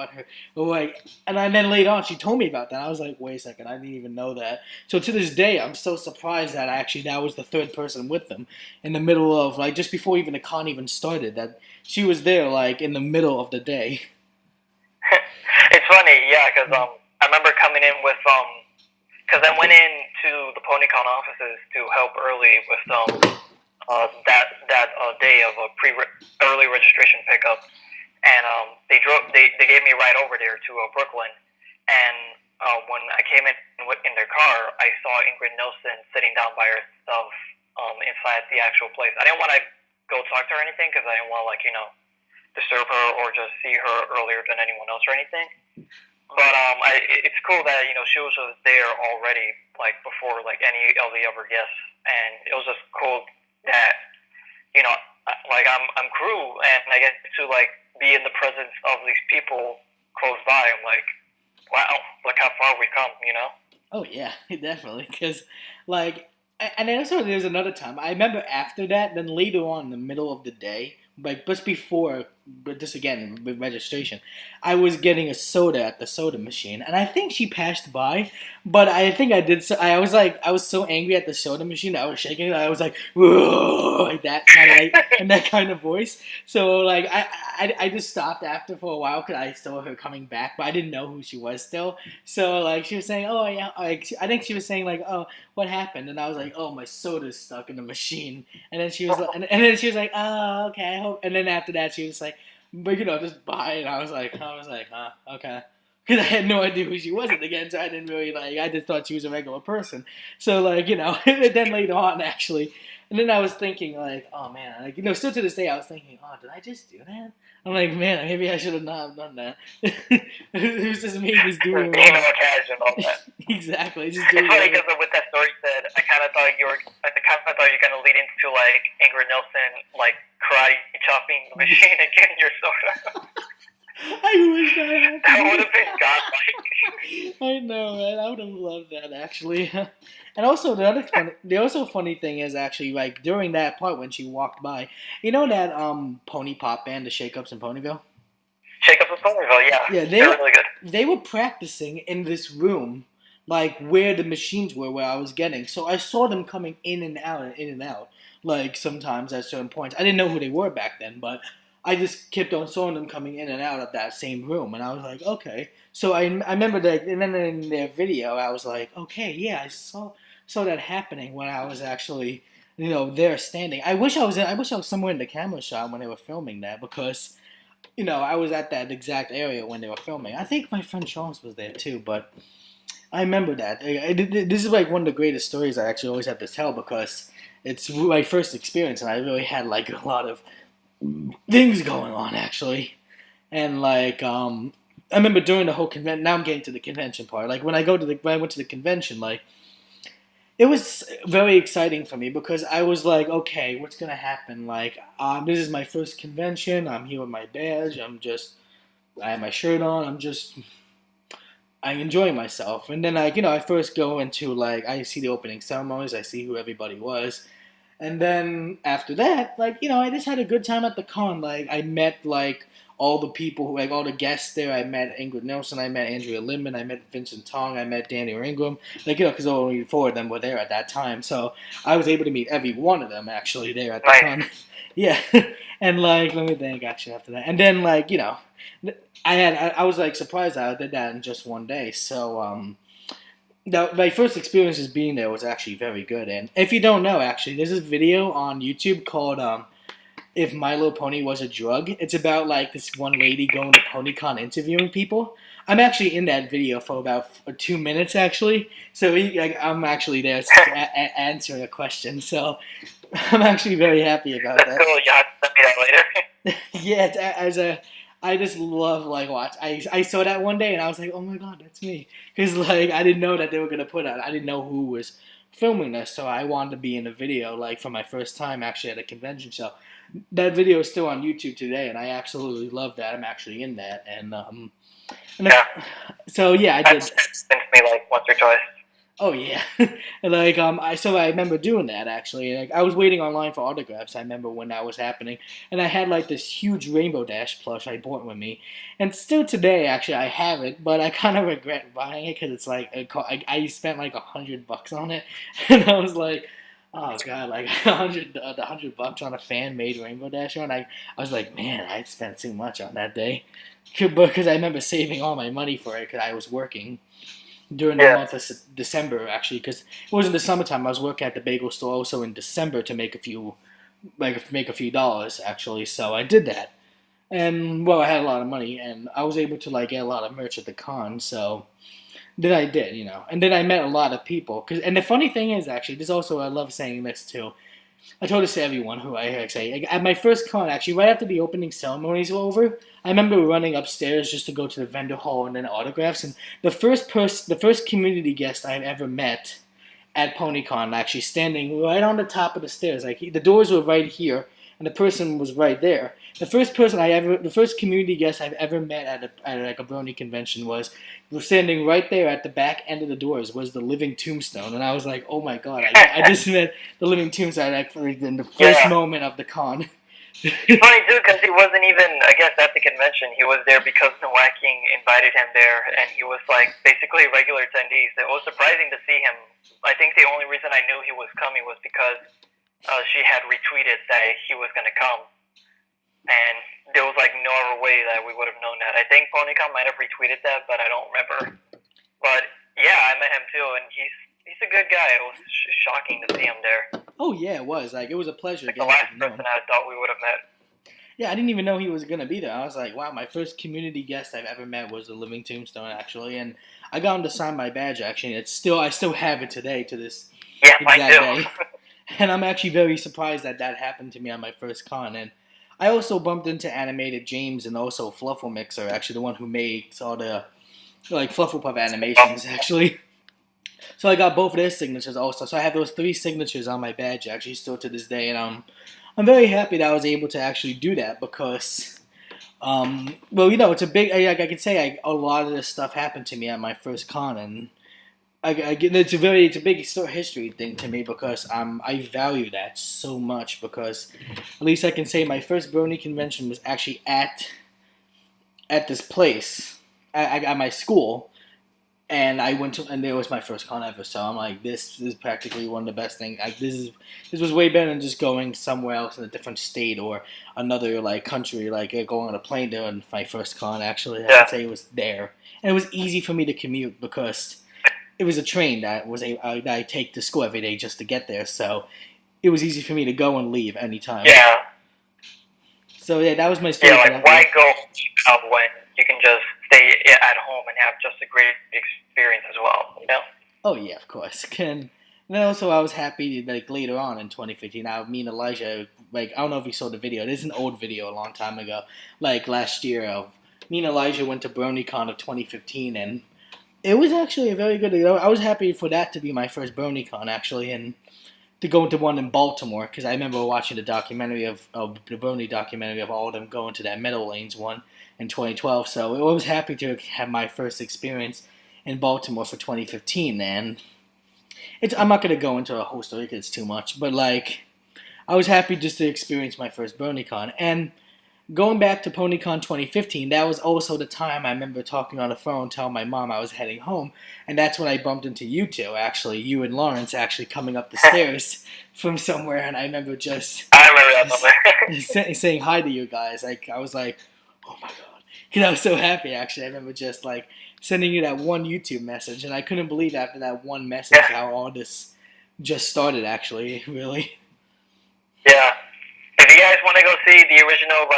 then later on she told me about that. I was like, wait a second, I didn't even know that. So to this day, I'm so surprised that that was the third person with them in the middle of like just before even the con even started. That she was there like in the middle of the day. It's funny, yeah, because I remember coming in with because I went into the PonyCon offices to help early with that day of a early registration pickup, and they gave me a ride over there to Brooklyn, and when I came in their car, I saw Ingrid Nilsson sitting down by herself inside the actual place. I didn't want to go talk to her or anything because I didn't want to disturb her or just see her earlier than anyone else or anything. But it's cool that she was just there already, like before like any of the other guests, and it was just cool that like I'm crew, and I get to like be in the presence of these people close by. I'm like, wow, look how far we've come, Oh yeah, definitely. Because like, and also there's another time I remember after that. Then later on, in the middle of the day, like just before, but this again with registration, I was getting a soda at the soda machine, and I think she passed by, but I think I did. So I was so angry at the soda machine that I was shaking. I was like, whoa, like that kind of like in that kind of voice. So like I just stopped after for a while because I saw her coming back, but I didn't know who she was still. So like she was saying, oh yeah, like I think she was saying like, oh, what happened? And I was like, oh, my soda's stuck in the machine. And then she was like, and then she was like, oh, okay, I hope. And then after that, she was like, but just bye. And I was like, huh, okay. Because I had no idea who she was again, so I didn't really I just thought she was a regular person. So like, and then later on actually, and then I was thinking like, oh man, like still to this day I was thinking, oh, did I just do that? I'm like, man, maybe I should have not done that. It was just me just doing it. Cash and all that. Exactly, just It's doing funny it. because with that story said, I kind of thought you were gonna lead into like Ingrid Nilsson like karate chopping the machine and getting your soda. I wish that happened. That would have been godlike. I know, man. I would have loved that actually. And also the funny thing is actually like during that part when she walked by, you know that pony pop band, the Shake Ups in Ponyville. Shake Up with Ponyville, yeah. Yeah, They're really good. they were practicing in this room, like where the machines were, where I was getting. So I saw them coming in and out, like sometimes at certain points. I didn't know who they were back then, but I just kept on seeing them coming in and out of that same room, and I was like, okay. So I remember that, and then in their video, I was like, okay, yeah, I saw that happening when I was actually, there standing. I wish I was somewhere in the camera shot when they were filming that because, I was at that exact area when they were filming. I think my friend Sean was there too, but I remember that. This is like one of the greatest stories I actually always have to tell because it's my first experience, and I really had like a lot of things going on actually, and like I remember during the whole convention. Now I'm getting to the convention part. Like when I went to the convention, like it was very exciting for me because I was like, okay, what's gonna happen? Like this is my first convention. I'm here with my badge. I have my shirt on. I'm enjoying myself. And then I first go into like I see the opening ceremonies. I see who everybody was. And then after that, I just had a good time at the con. Like, I met, all the people, like, all the guests there. I met Ingrid Nelson, I met Andrea Lindman, I met Vincent Tong, I met Danny Ingram. Because only 4 of them were there at that time. So I was able to meet every one of them, actually, there at the con. Yeah. And, let me think, actually, after that. And then, I was, surprised that I did that in just one day. So, my first experiences being there was actually very good. And if you don't know, actually, there's this video on YouTube called If My Little Pony Was a Drug. It's about, this one lady going to PonyCon interviewing people. I'm actually in that video for about 2 minutes, actually. So I'm actually there answering a question. So I'm actually very happy about that. Cool, you have to send me that later. Yeah, I just love watch. I saw that one day and I was like, oh my god, that's me. Because I didn't know that they were gonna put out. I didn't know who was filming this, so I wanted to be in the video for my first time actually at a convention. So that video is still on YouTube today, and I absolutely love that. I'm actually in that, and so yeah, I did. That's been to me once or twice. Oh yeah, and I remember doing that actually. I was waiting online for autographs. I remember when that was happening, and I had this huge Rainbow Dash plush I bought with me, and still today actually I have it, but I kind of regret buying it because it's I spent $100 on it, and I was like, oh god, $100 on a fan made Rainbow Dash one. I was like, man, I spent too much on that day, because I remember saving all my money for it because I was working during the month of December, actually, because it wasn't the summertime. I was working at the bagel store also in December to make a few dollars, actually. So I did that, and I had a lot of money, and I was able to get a lot of merch at the con. So then I did, and then I met a lot of people. And the funny thing is, actually, this also I love saying this too. I told this to everyone who I say at my first con, actually, right after the opening ceremonies were over, I remember running upstairs just to go to the vendor hall and then autographs. And the first community guest I've ever met at PonyCon, actually standing right on the top of the stairs, the doors were right here, and the person was right there. The first community guest I've ever met at a Brony convention was standing right there at the back end of the doors was the Living Tombstone, and I was like, oh my god, I just met the Living Tombstone in the first moment of the con. It's funny too because he wasn't even, I guess, at the convention. He was there because Nowacking invited him there, and he was basically a regular attendee. So it was surprising to see him. I think the only reason I knew he was coming was because she had retweeted that he was going to come. And there was no other way that we would have known that. I think PonyCon might have retweeted that, but I don't remember. But yeah, I met him too, and he's a good guy. It was shocking to see him there. Oh yeah, it was. It was a pleasure. The last person I thought we would have met. Yeah, I didn't even know he was gonna be there. I was like, wow, my first community guest I've ever met was the Living Tombstone, actually, and I got him to sign my badge. Actually, I still have it today to this exact day, and I'm actually very surprised that happened to me on my first con. And I also bumped into Animated James and also Fluffle Mixer, actually the one who makes all the Flufflepuff animations, actually. So I got both of their signatures also. So I have those 3 signatures on my badge, actually, still to this day, and I'm very happy that I was able to actually do that because Well, it's a big. I can say a lot of this stuff happened to me at my first con, and it's a big history thing to me because I value that so much because at least I can say my first Brony convention was actually at this place at my school, and I went to, and it was my first con ever. So I'm like, this is practically one of the best things. This was way better than just going somewhere else in a different state or another country, going on a plane doing my first con. Actually, I could say it was there, and it was easy for me to commute because it was a train that that I take to school every day just to get there. So it was easy for me to go and leave anytime. Yeah. So yeah, that was my story. Yeah, why go out when you can just stay at home and have just a great experience as well, Oh yeah, of course. And then also I was happy later on in 2015. Me and Elijah, I don't know if you saw the video. It is an old video a long time ago, last year. Me and Elijah went to BronyCon of 2015, and it was actually a very good. I was happy for that to be my first BronyCon actually, and to go into one in Baltimore because I remember watching the documentary of the Brony documentary of all of them going to that Meadow Lanes one in 2012. So I was happy to have my first experience in Baltimore for 2015, and I'm not gonna go into a whole story because it's too much, but I was happy just to experience my first BronyCon. And going back to PonyCon 2015, that was also the time I remember talking on the phone, telling my mom I was heading home, and that's when I bumped into you two, actually, you and Lawrence actually coming up the stairs from somewhere, and I remember I remember that saying hi to you guys. I was like, oh my god, because I was so happy, actually. I remember just sending you that one YouTube message, and I couldn't believe after that one message how all this just started, actually, really. Yeah. If you guys want to go see the original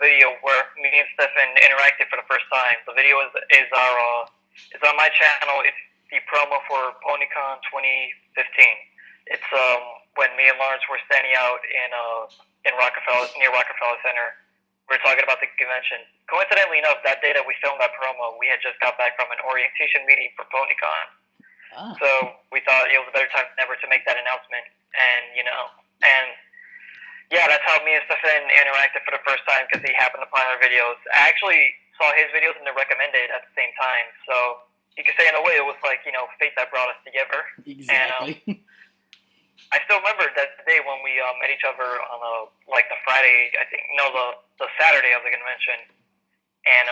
video where me and Stefan interacted for the first time, the video is on my channel. It's the promo for PonyCon 2015. It's when me and Lawrence were standing out in Rockefeller, near Rockefeller Center. We were talking about the convention. Coincidentally enough, that day that we filmed that promo, we had just got back from an orientation meeting for PonyCon. Ah. So we thought it was a better time than ever to make that announcement, and. Yeah, that's how me and Stefan interacted for the first time because he happened to find our videos. I actually saw his videos and they're recommended at the same time. So you could say in a way it was fate that brought us together. Exactly. And I still remember that day when we met each other on the Friday, the Saturday of the convention. And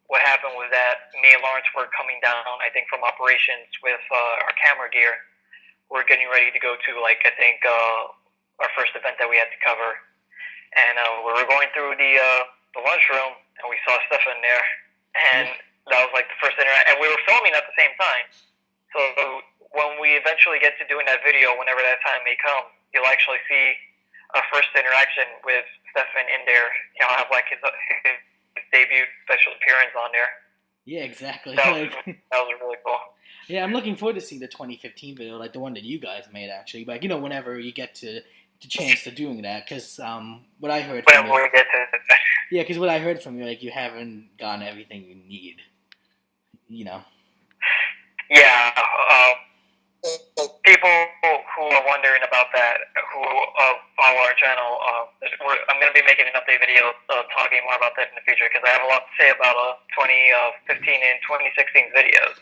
what happened was that me and Lawrence were coming down, I think, from operations with our camera gear. We're getting ready to go to our first event that we had to cover, and we were going through the lunchroom, and we saw Stefan there, and that was the first interaction, and we were filming at the same time. So when we eventually get to doing that video, whenever that time may come, you'll actually see our first interaction with Stefan in there. I'll have his debut special appearance on there. Yeah, exactly. That was really cool. Yeah, I'm looking forward to seeing the 2015 video, the one that you guys made, actually. But whenever you get to the chance to doing that, because what I heard from you, because what I heard from you, you haven't gotten everything you need. Yeah. People who are wondering about that, who follow our channel, I'm going to be making an update video talking more about that in the future because I have a lot to say about 2015 and 2016 videos.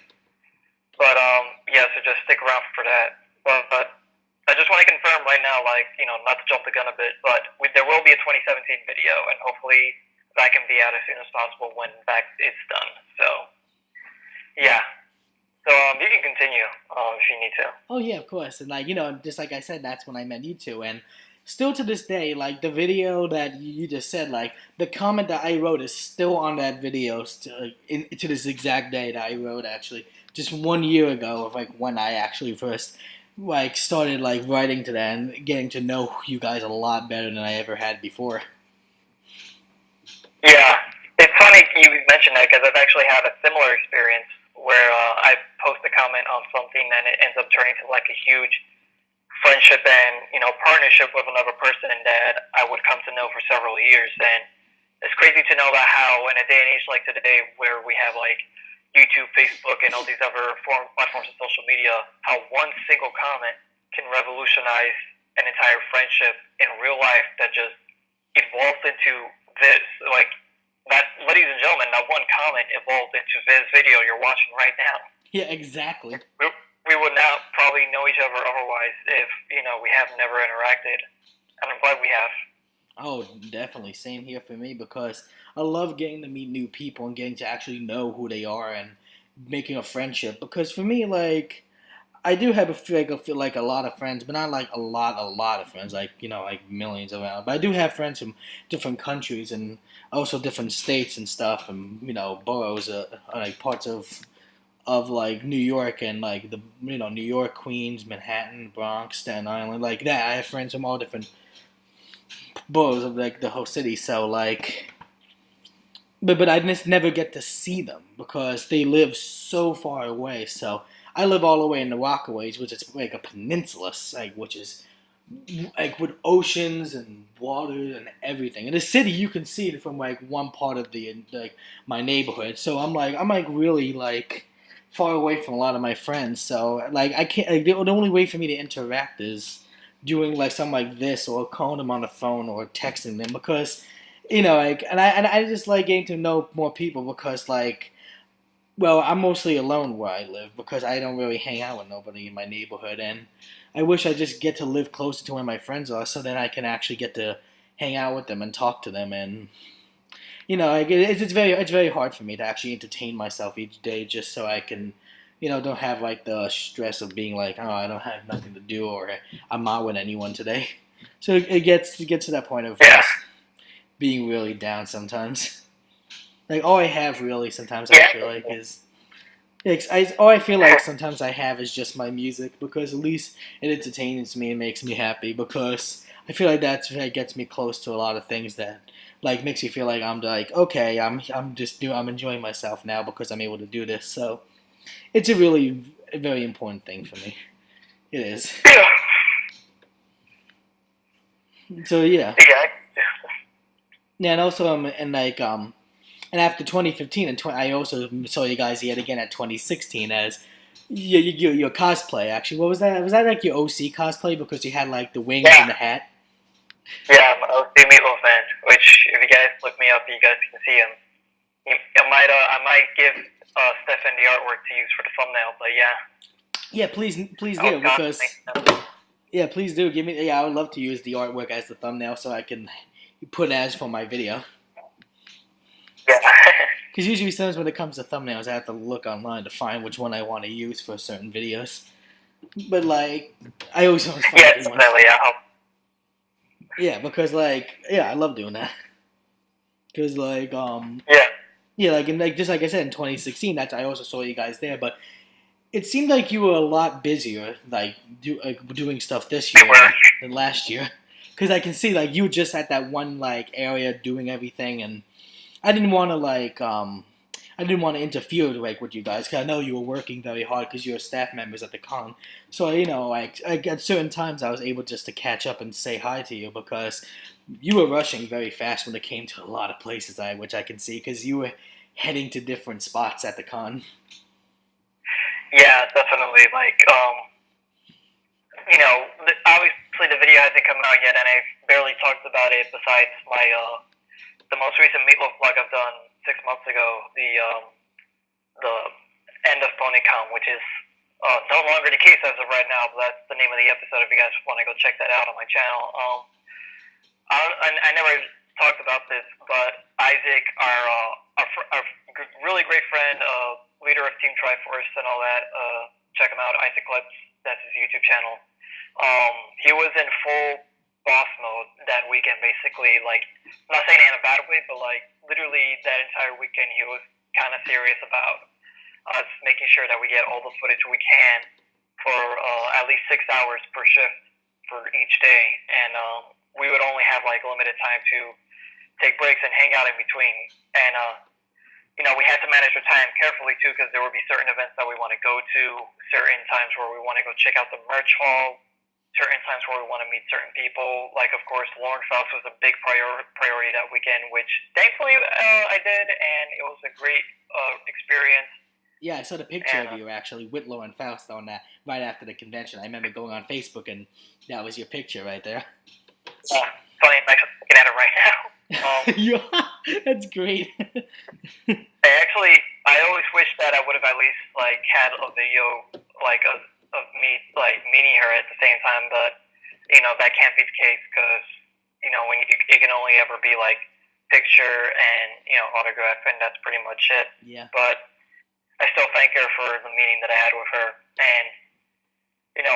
But so just stick around for that. But I just want to confirm right now, not to jump the gun a bit, but there will be a 2017 video, and hopefully that can be out as soon as possible when that is done. So, yeah. So you can continue if you need to. Oh yeah, of course. And just like I said, that's when I met you two. And still to this day, the video that you just said, the comment that I wrote is still on that video to this exact day that I wrote, actually. Just 1 year ago of when I actually first started writing to that and getting to know you guys a lot better than I ever had before. Yeah, it's funny you mentioned that because I've actually had a similar experience where I post a comment on something and it ends up turning to a huge friendship and partnership with another person that I would come to know for several years. And it's crazy to know about how in a day and age like today where we have YouTube, Facebook, and all these other platforms of social media, how one single comment can revolutionize an entire friendship in real life that just evolves into this. evolved into this video you're watching right now. Yeah, exactly. We would not probably know each other otherwise if, we have never interacted. And I'm glad we have. Oh, definitely. Same here for me, because I love getting to meet new people and getting to actually know who they are and making a friendship. Because for me, like, I do have feel like a lot of friends, but not like a lot of friends, like, like millions around. But I do have friends from different countries and also different states and stuff, and boroughs, like parts of like New York and like the New York, Queens, Manhattan, Bronx, Staten Island, like that. I have friends from all different boroughs of like the whole city. So like, but I just never get to see them because they live so far away. So I live all the way in the Rockaways, which is like a peninsula, like which is like with oceans and water and everything. In the city, you can see it from like one part of the like my neighborhood. So I'm like really like far away from a lot of my friends. So like I can't. Like, the only way for me to interact is doing like something like this or calling them on the phone or texting them, because like and I just like getting to know more people because like, well, I'm mostly alone where I live because I don't really hang out with nobody in my neighborhood, and I wish I just get to live closer to where my friends are, so then I can actually get to hang out with them and talk to them, and like it's very hard for me to actually entertain myself each day just so I can, don't have like the stress of being like, oh, I don't have nothing to do or I'm not with anyone today. So it gets to that point of just being really down sometimes. Like all I have really sometimes I feel like is all I feel like sometimes I have is just my music, because at least it entertains me and makes me happy, because I feel like that gets me close to a lot of things that like makes me feel like I'm like, okay, I'm enjoying myself now because I'm able to do this. So it's a very important thing for me. It is. So yeah. Yeah, and also and after 2015 and I also saw you guys yet again at 2016 as your cosplay. Actually, what was that? Was that like your OC cosplay because you had like the wings and the hat? Yeah, I'm an OC M3Atl0afman, which if you guys look me up, you guys can see him. I might give Stefan the artwork to use for the thumbnail, but yeah. Yeah, please do, because yeah, please do give me. Yeah, I would love to use the artwork as the thumbnail so I can put it as for my video. Yeah. Because usually sometimes when it comes to thumbnails, I have to look online to find which one I want to use for certain videos. But like, I always find definitely, yeah. Yeah, because like, yeah, I love doing that. Because like, like just like I said in 2016, I also saw you guys there, but it seemed like you were a lot busier, like doing stuff this year than last year. Because I can see like you were just at that one like area doing everything, and I didn't want to interfere like with you guys, because I know you were working very hard because you were staff members at the con. So like at certain times I was able just to catch up and say hi to you, because you were rushing very fast when it came to a lot of places, which I can see, because you were heading to different spots at the con. Yeah, definitely. Like, obviously the video hasn't come out yet, and I've barely talked about it besides my the most recent Meatloaf vlog I've done 6 months ago, the end of PonyCon, which is no longer the case as of right now, but that's the name of the episode if you guys want to go check that out on my channel. I never talked about this, but Isaac, our really great friend, leader of Team Triforce and all that, check him out, Isaac Clips, that's his YouTube channel. He was in full boss mode that weekend, basically. Like, I'm not saying it in a bad way, but like literally that entire weekend he was kind of serious about us making sure that we get all the footage we can for at least 6 hours per shift for each day, and we would only have like limited time to take breaks and hang out in between, and we had to manage our time carefully too, because there would be certain events that we want to go to, certain times where we want to go check out the merch hall, certain times where we want to meet certain people. Like, of course, Lauren Faust was a big priority that weekend, which thankfully I did, and it was a great experience. Yeah, I saw the picture of you actually with Lauren Faust on that right after the convention. I remember going on Facebook, and that was your picture right there. Funny, I'm actually looking at it right now. Yeah, that's great. I always wish that I would have at least like had a video like of me like meeting her at the same time, but that can't be the case because when it can only ever be like picture and autograph, and that's pretty much it. Yeah. But I still thank her for the meeting that I had with her, and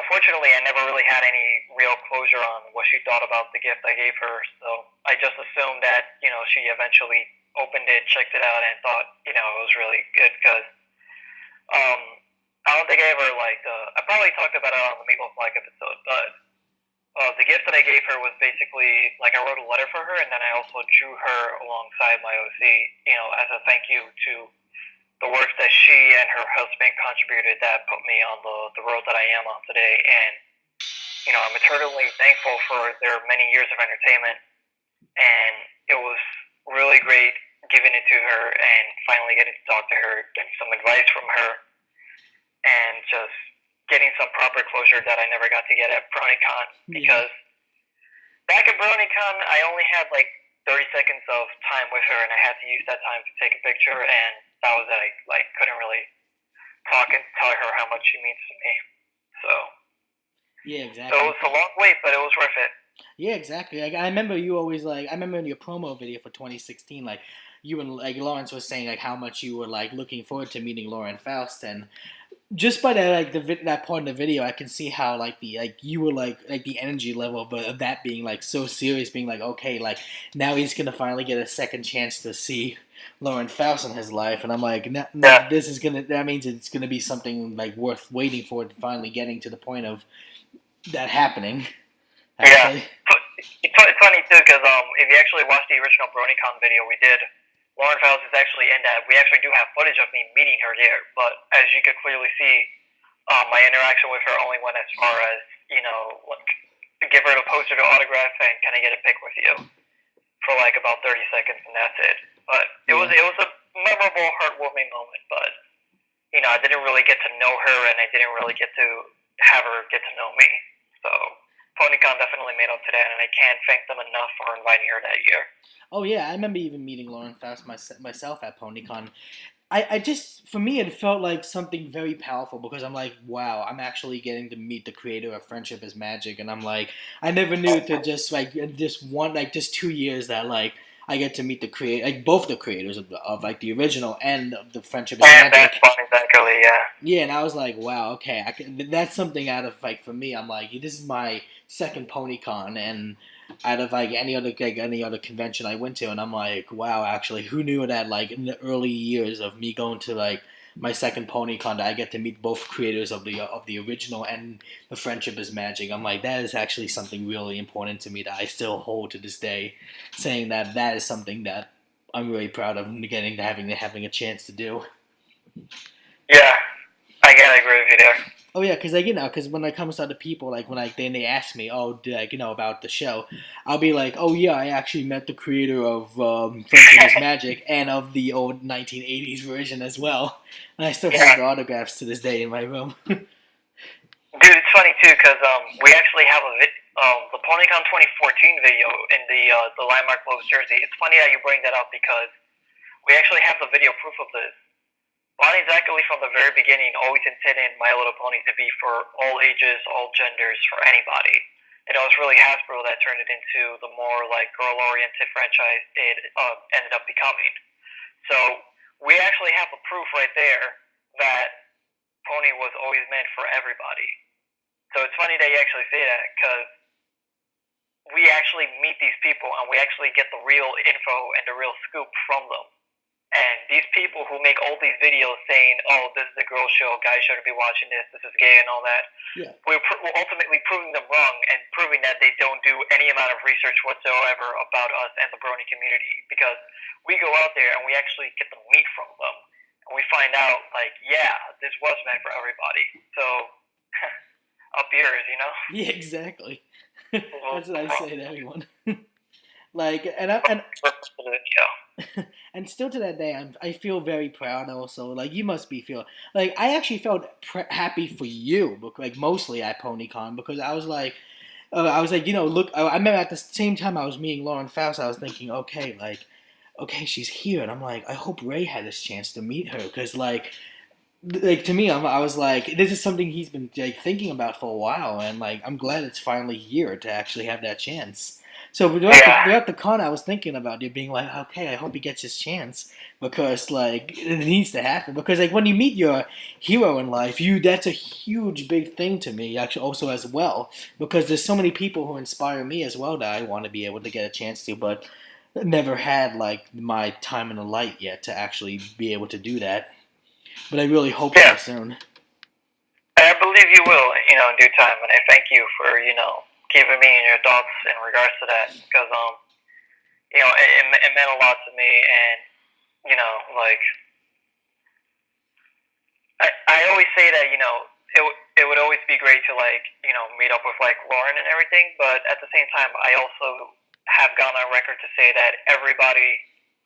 fortunately, I never really had any real closure on what she thought about the gift I gave her. So I just assumed that she eventually opened it, checked it out, and thought it was really good because I don't think I ever I probably talked about it on the Meatloaf Black episode, but the gift that I gave her was basically like I wrote a letter for her, and then I also drew her alongside my OC, as a thank you to the work that she and her husband contributed that put me on the road that I am on today. And I'm eternally thankful for their many years of entertainment, and it was really great giving it to her and finally getting to talk to her, getting some advice from her, and just getting some proper closure that I never got to get at BronyCon. Because back at BronyCon, I only had like 30 seconds of time with her, and I had to use that time to take a picture, and that was it. I couldn't really talk and tell her how much she means to me. So yeah, exactly. So it was a long wait, but it was worth it. Yeah, exactly. Like I remember you always I remember in your promo video for 2016, like you and like Lawrence was saying like how much you were like looking forward to meeting Lauren Faust, and just by that that part in the video, I can see how you were like the energy level of that being like so serious, being like okay, like now he's gonna finally get a second chance to see Lauren Faust in his life, and I'm like, no, this is that means it's gonna be something like worth waiting for, finally getting to the point of that happening. Actually. Yeah, it's funny too because if you actually watch the original BronyCon video we did, Lauren Faust is actually in that. We actually do have footage of me meeting her there, but as you could clearly see, my interaction with her only went as far as give her the poster to autograph and kind of get a pic with you for like about 30 seconds, and that's it. But it was a memorable, heartwarming moment. But I didn't really get to know her, and I didn't really get to have her get to know me. So PonyCon definitely made up to that, and I can't thank them enough for inviting her that year. Oh yeah, I remember even meeting Lauren Faust myself at PonyCon. I just, for me, it felt like something very powerful because I'm like, wow, I'm actually getting to meet the creator of Friendship is Magic, and I'm like, I never knew to just 2 years that like I get to meet the both the creators of the original and the Friendship is Magic. That's fun, exactly, yeah. Yeah, and I was like, wow, okay, that's something out of for me. I'm like, this is my second PonyCon, and out of any other convention I went to, and I'm like, wow, actually, who knew that in the early years of me going to my second PonyCon that I get to meet both creators of the original and the Friendship is Magic. I'm like, that is actually something really important to me that I still hold to this day, saying that is something that I'm really proud of getting to having a chance to do. Yeah, I gotta agree with you there. Oh yeah, because when it comes to other people, then they ask me, about the show, I'll be like, oh yeah, I actually met the creator of Friendship is Magic and of the old 1980s version as well, and I still have the autographs to this day in my room. Dude, it's funny too because we actually have the PonyCon 2014 video in the Landmark Blues jersey. It's funny how you bring that up because we actually have the video proof of this. Bonnie Zackley from the very beginning always intended My Little Pony to be for all ages, all genders, for anybody. And it was really Hasbro that turned it into the more girl-oriented franchise it ended up becoming. So we actually have the proof right there that Pony was always meant for everybody. So it's funny that you actually say that because we actually meet these people and we actually get the real info and the real scoop from them. And these people who make all these videos saying, oh, this is a girl show, guys shouldn't be watching this is gay and all that, we're ultimately proving them wrong and proving that they don't do any amount of research whatsoever about us and the Brony community. Because we go out there and we actually get to meet from them. And we find out, this was meant for everybody. So, up yours, Yeah, exactly. That's what I say to everyone. And still to that day, I feel very proud. Also, you must be feel I actually felt happy for you, mostly at PonyCon because I was look. I remember at the same time I was meeting Lauren Faust, I was thinking, okay, okay, she's here, and I'm like, I hope Ray had this chance to meet her, because like to me, I was like, this is something he's been like thinking about for a while, and like I'm glad it's finally here to actually have that chance. So Yeah. throughout the con, I was thinking about it, being like, okay, I hope he gets his chance because like it needs to happen. Because like when you meet your hero in life, you that's a huge big thing to me actually also as well. Because there's so many people who inspire me as well that I want to be able to get a chance to, but never had like my time in the light yet to actually be able to do that. But I really hope so Yeah. soon. I believe you will, in due time, and I thank you for, giving me your thoughts in regards to that, because, it meant a lot to me, and, like, I always say that, it would always be great to, like, meet up with, like, Lauren and everything, but at the same time, I also have gone on record to say that everybody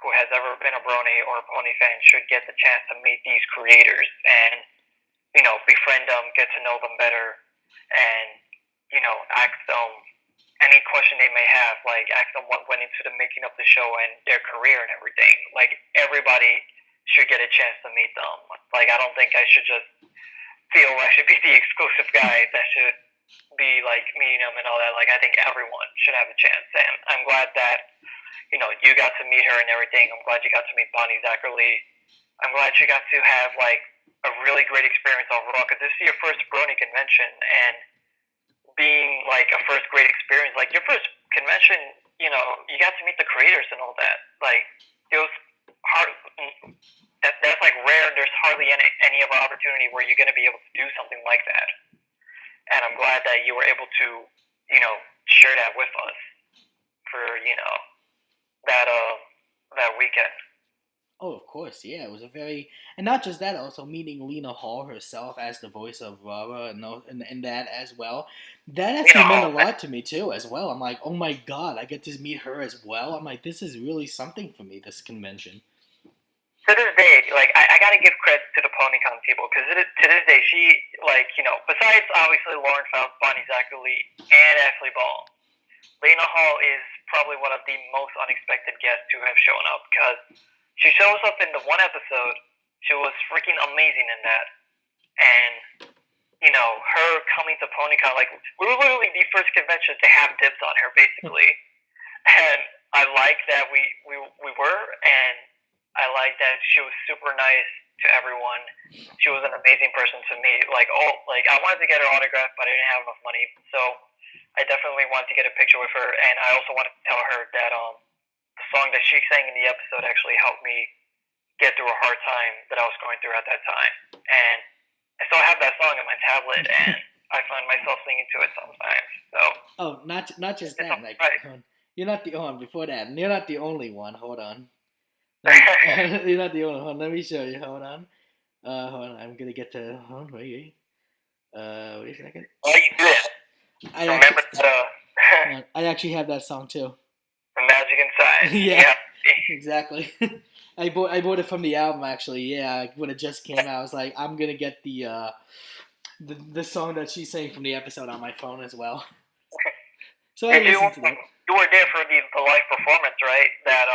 who has ever been a Brony or a Pony fan should get the chance to meet these creators and, befriend them, get to know them better, and, ask them any question they may have, like, ask them what went into the making of the show and their career and everything. Like, everybody should get a chance to meet them. Like, I don't think I should just feel I should be the exclusive guy that should be, like, meeting them and all that. Like, I think everyone should have a chance, and I'm glad that, you got to meet her and everything. I'm glad you got to meet Bonnie Zachary. I'm glad you got to have, like, a really great experience overall, because this is your first Brony convention, and being like a first great experience, like your first convention, you got to meet the creators and all that. Like, it was hard. That's like rare. There's hardly any other opportunity where you're going to be able to do something like that. And I'm glad that you were able to, share that with us for, that weekend. Oh, of course, yeah. It was a very, and not just that, also meeting Lena Hall herself as the voice of Rara and that as well. That actually meant a lot to me too, as well. I'm like, oh my god, I get to meet her as well. I'm like, this is really something for me. This convention. To this day, like, I gotta give credit to the PonyCon people, because to this day, she, like, besides obviously Lauren Faust, Bonnie Zachary, and Ashley Ball, Lena Hall is probably one of the most unexpected guests to have shown up, because she shows up in the one episode. She was freaking amazing in that. And, her coming to PonyCon, like, we were literally the first convention to have dibs on her, basically. And I like that we were, and I like that she was super nice to everyone. She was an amazing person to meet. Like, I wanted to get her autograph, but I didn't have enough money. So I definitely wanted to get a picture with her, and I also wanted to tell her that, the song that she sang in the episode actually helped me get through a hard time that I was going through at that time. And I still have that song on my tablet, and I find myself singing to it sometimes. So. Oh, not just that. Like, right. You're not the before that. You're not the only one. Hold on. You're not the only one. Let me show you. Hold on. Hold on. I'm gonna get to. Hold on. Wait a second. Oh, you did. I actually have that song too. The Magic Inside. Yeah. Exactly. I bought it from the album actually. Yeah, when it just came out, I was like, I'm gonna get the song that she sang from the episode on my phone as well. So I listened to it. You were there for the live performance, right? That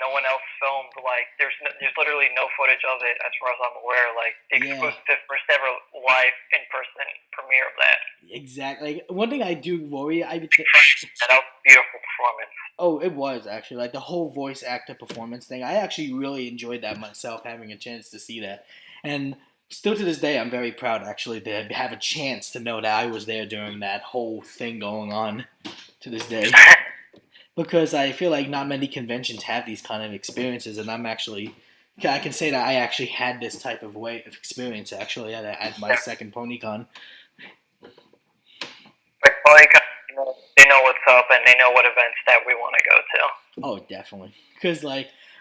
no one else filmed. Like, there's literally no footage of it, as far as I'm aware. Like, the exclusive first ever live in person premiere of that. Exactly. Like, one thing I do worry, that was a beautiful performance. Oh, it was actually, like, the whole voice actor performance thing. I actually really enjoyed that myself, having a chance to see that, and still to this day, I'm very proud actually to have a chance to know that I was there during that whole thing going on to this day. Because I feel like not many conventions have these kind of experiences, and I can say that I actually had this type of way of experience actually at my second PonyCon. Like PonyCon, they know what's up and they know what events that we want to go to. Oh, definitely. Because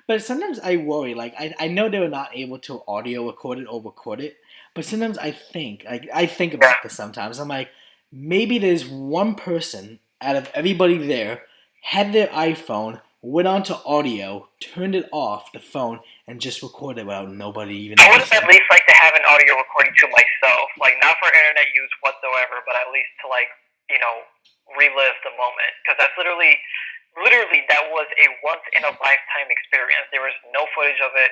but sometimes I worry. Like, I know they were not able to audio record it or record it, but sometimes I think about this sometimes. I'm like, maybe there's one person out of everybody there had their iPhone, went on to audio, turned it off the phone, and just recorded without nobody even. I would at least like to have an audio recording to myself, like not for internet use whatsoever, but at least to relive the moment, because that's literally literally that was a once in a lifetime experience. There was no footage of it.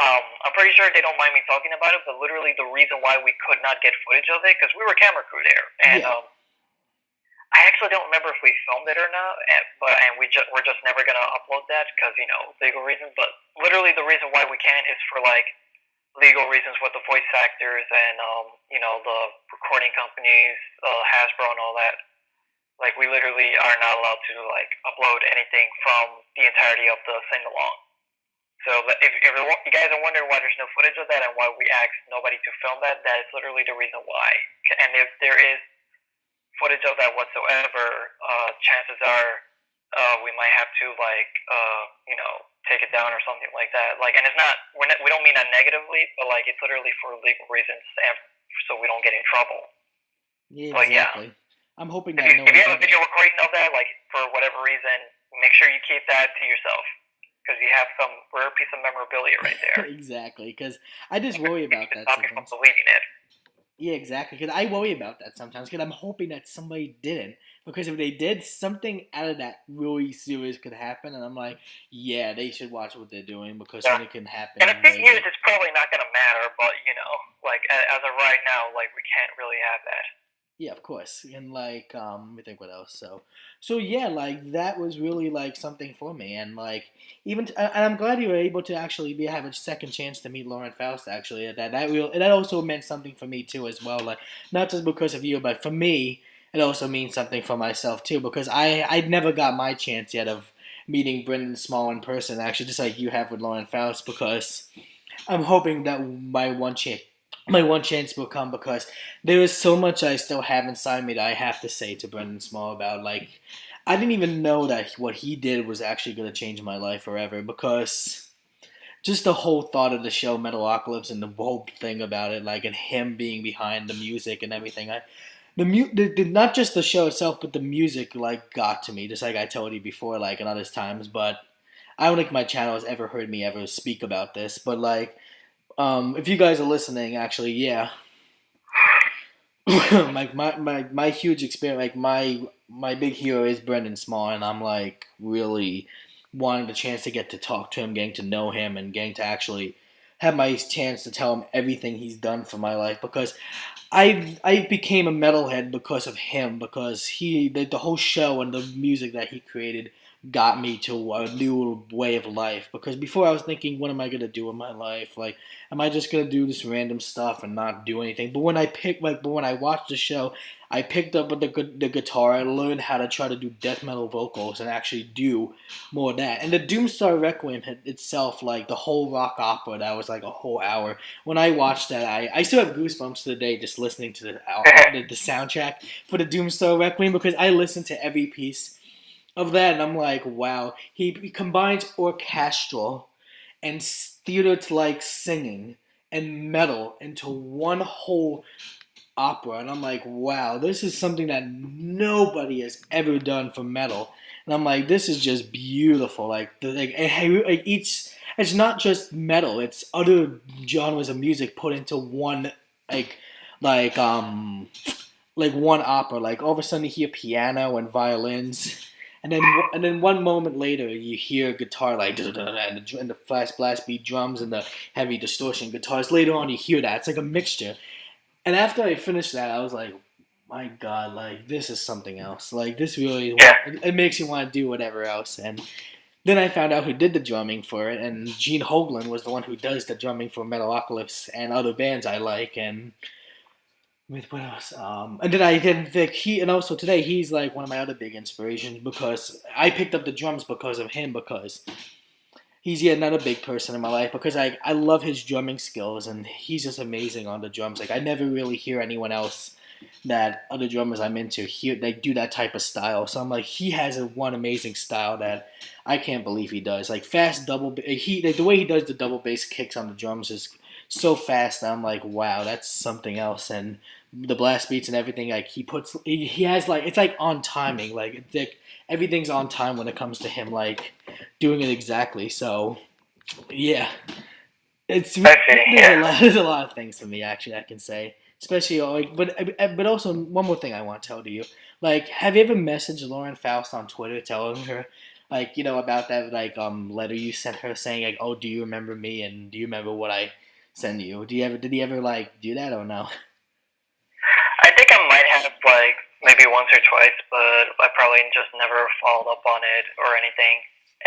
I'm pretty sure they don't mind me talking about it, but literally the reason why we could not get footage of it, because we were camera crew there, and Yeah. I actually don't remember if we filmed it or not, and we're just never gonna upload that because legal reasons. But literally the reason why we can't is for like legal reasons with the voice actors and the recording companies, Hasbro and all that. Like we literally are not allowed to like upload anything from the entirety of the sing along. So if you guys are wondering why there's no footage of that and why we asked nobody to film that, that is literally the reason why. And if there is footage of that whatsoever, chances are we might have to take it down or something like that. Like, and it's not we don't mean that negatively, but like it's literally for legal reasons and so we don't get in trouble. Yeah, But exactly. yeah, I'm hoping if that you, no if one you have a did video that. recording of that, like for whatever reason, make sure you keep that to yourself because you have some rare piece of memorabilia right there. Exactly, because I just worry about To that stop you from sometimes. believing it. Yeah, exactly. Because I worry about that sometimes. Because I'm hoping that somebody didn't. Because if they did, something out of that really serious could happen, and I'm like, yeah, they should watch what they're doing because Yeah. something can happen In a few later. years, it's probably not gonna matter, but like as of right now, like we can't really have that. Yeah, of course. And like, let me think what else. So yeah, like that was really like something for me, and like and I'm glad you were able to actually have a second chance to meet Lauren Faust. Actually, that also meant something for me too as well. Like not just because of you, but for me, it also means something for myself too because I never got my chance yet of meeting Brendan Small in person. Actually, just like you have with Lauren Faust, because I'm hoping that my one chance will come because there is so much I still have inside me that I have to say to Brendan Small about. Like, I didn't even know that what he did was actually going to change my life forever because just the whole thought of the show Metalocalypse and the whole thing about it, like, and him being behind the music and everything. Not just the show itself, but the music, like, got to me, just like I told you before, like, in other times, but I don't think my channel has ever heard me ever speak about this, but, like, if you guys are listening, actually, yeah, like my huge experience, like my big hero is Brendan Small, and I'm like really wanting the chance to get to talk to him, getting to know him, and getting to actually have my chance to tell him everything he's done for my life because I became a metalhead because of him because the whole show and the music that he created got me to a new way of life because before I was thinking what am I gonna do in my life, like am I just gonna do this random stuff and not do anything, but when I watched the show I picked up with the guitar. I learned how to try to do death metal vocals and actually do more of that. And the Doomstar Requiem itself, like the whole rock opera, that was like a whole hour. When I watched that, I still have goosebumps to the day just listening to the soundtrack for the Doomstar Requiem because I listened to every piece of that and I'm like, wow. He combines orchestral and theater like singing and metal into one whole opera, and I'm like, wow, this is something that nobody has ever done for metal, and I'm like, this is just beautiful. It's not just metal; it's other genres of music put into one, like, like um, like one opera. Like all of a sudden you hear piano and violins. And then one moment later, you hear guitar like and the fast blast beat drums and the heavy distortion guitars. Later on, you hear that it's like a mixture. And after I finished that, I was like, my God, like, this is something else. Like, this really, Yeah. it makes you want to do whatever else. And then I found out who did the drumming for it, and Gene Hoglan was the one who does the drumming for Metalocalypse and other bands I like. And with what else? And then I didn't think and also today he's like one of my other big inspirations because I picked up the drums because of him because he's yet another big person in my life because I love his drumming skills and he's just amazing on the drums. Like I never really hear anyone else that other drummers I'm into hear they do that type of style. So I'm like he has one amazing style that I can't believe he does. Like fast the way he does the double bass kicks on the drums is so fast that I'm like wow that's something else. And the blast beats and everything like he has like it's like on timing like everything's on time when it comes to him like doing it exactly. So yeah, I see. there's a lot of things for me actually I can say. Especially like, but also one more thing I want to tell to you. Like, have you ever messaged Lauren Faust on Twitter telling her, like, about that letter you sent her saying like, oh, do you remember me and do you remember what I sent you? Did he ever like do that or no? I think I might have like maybe once or twice, but I probably just never followed up on it or anything.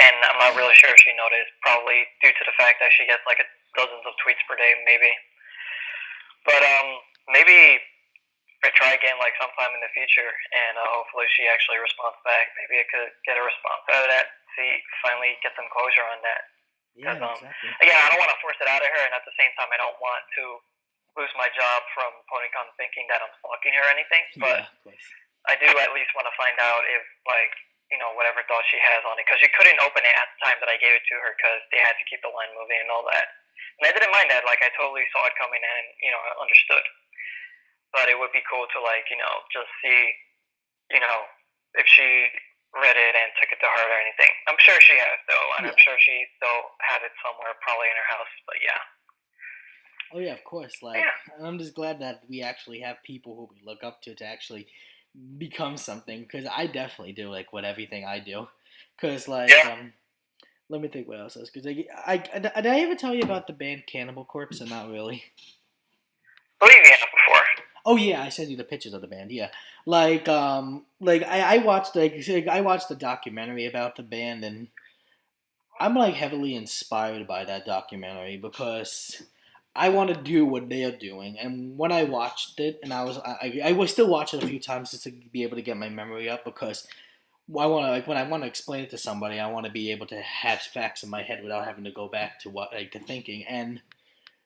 And I'm not really sure if she noticed, probably due to the fact that she gets like dozens of tweets per day, maybe. But maybe I try again like sometime in the future, and hopefully she actually responds back. Maybe I could get a response out of that. See, finally get some closure on that. Yeah, Because exactly. again, I don't want to force it out of her, and at the same time, I don't want to lose my job from PonyCon thinking that I'm stalking her or anything. But Yeah, of course. I do at least want to find out if like whatever thought she has on it, because she couldn't open it at the time that I gave it to her because they had to keep the line moving and all that. And I didn't mind that. Like I totally saw it coming and I understood. But it would be cool to like just see you know if she read it and took it to heart or anything. I'm sure she has though, and Yeah. I'm sure she still has it somewhere, probably in her house. But yeah. Oh yeah, of course. Like, Yeah. I'm just glad that we actually have people who we look up to actually become something. Because I definitely do like with everything I do. Because Yeah. let me think what else is. Because did I ever tell you about the band Cannibal Corpse or not really? I believe you have before. Oh yeah, I sent you the pictures of the band. Yeah, I watched I watched the documentary about the band, and I'm like heavily inspired by that documentary because I want to do what they are doing. And when I watched it, and I was still watch it a few times just to be able to get my memory up because I want to like when I want to explain it to somebody, I want to be able to have facts in my head without having to go back to what like to thinking. And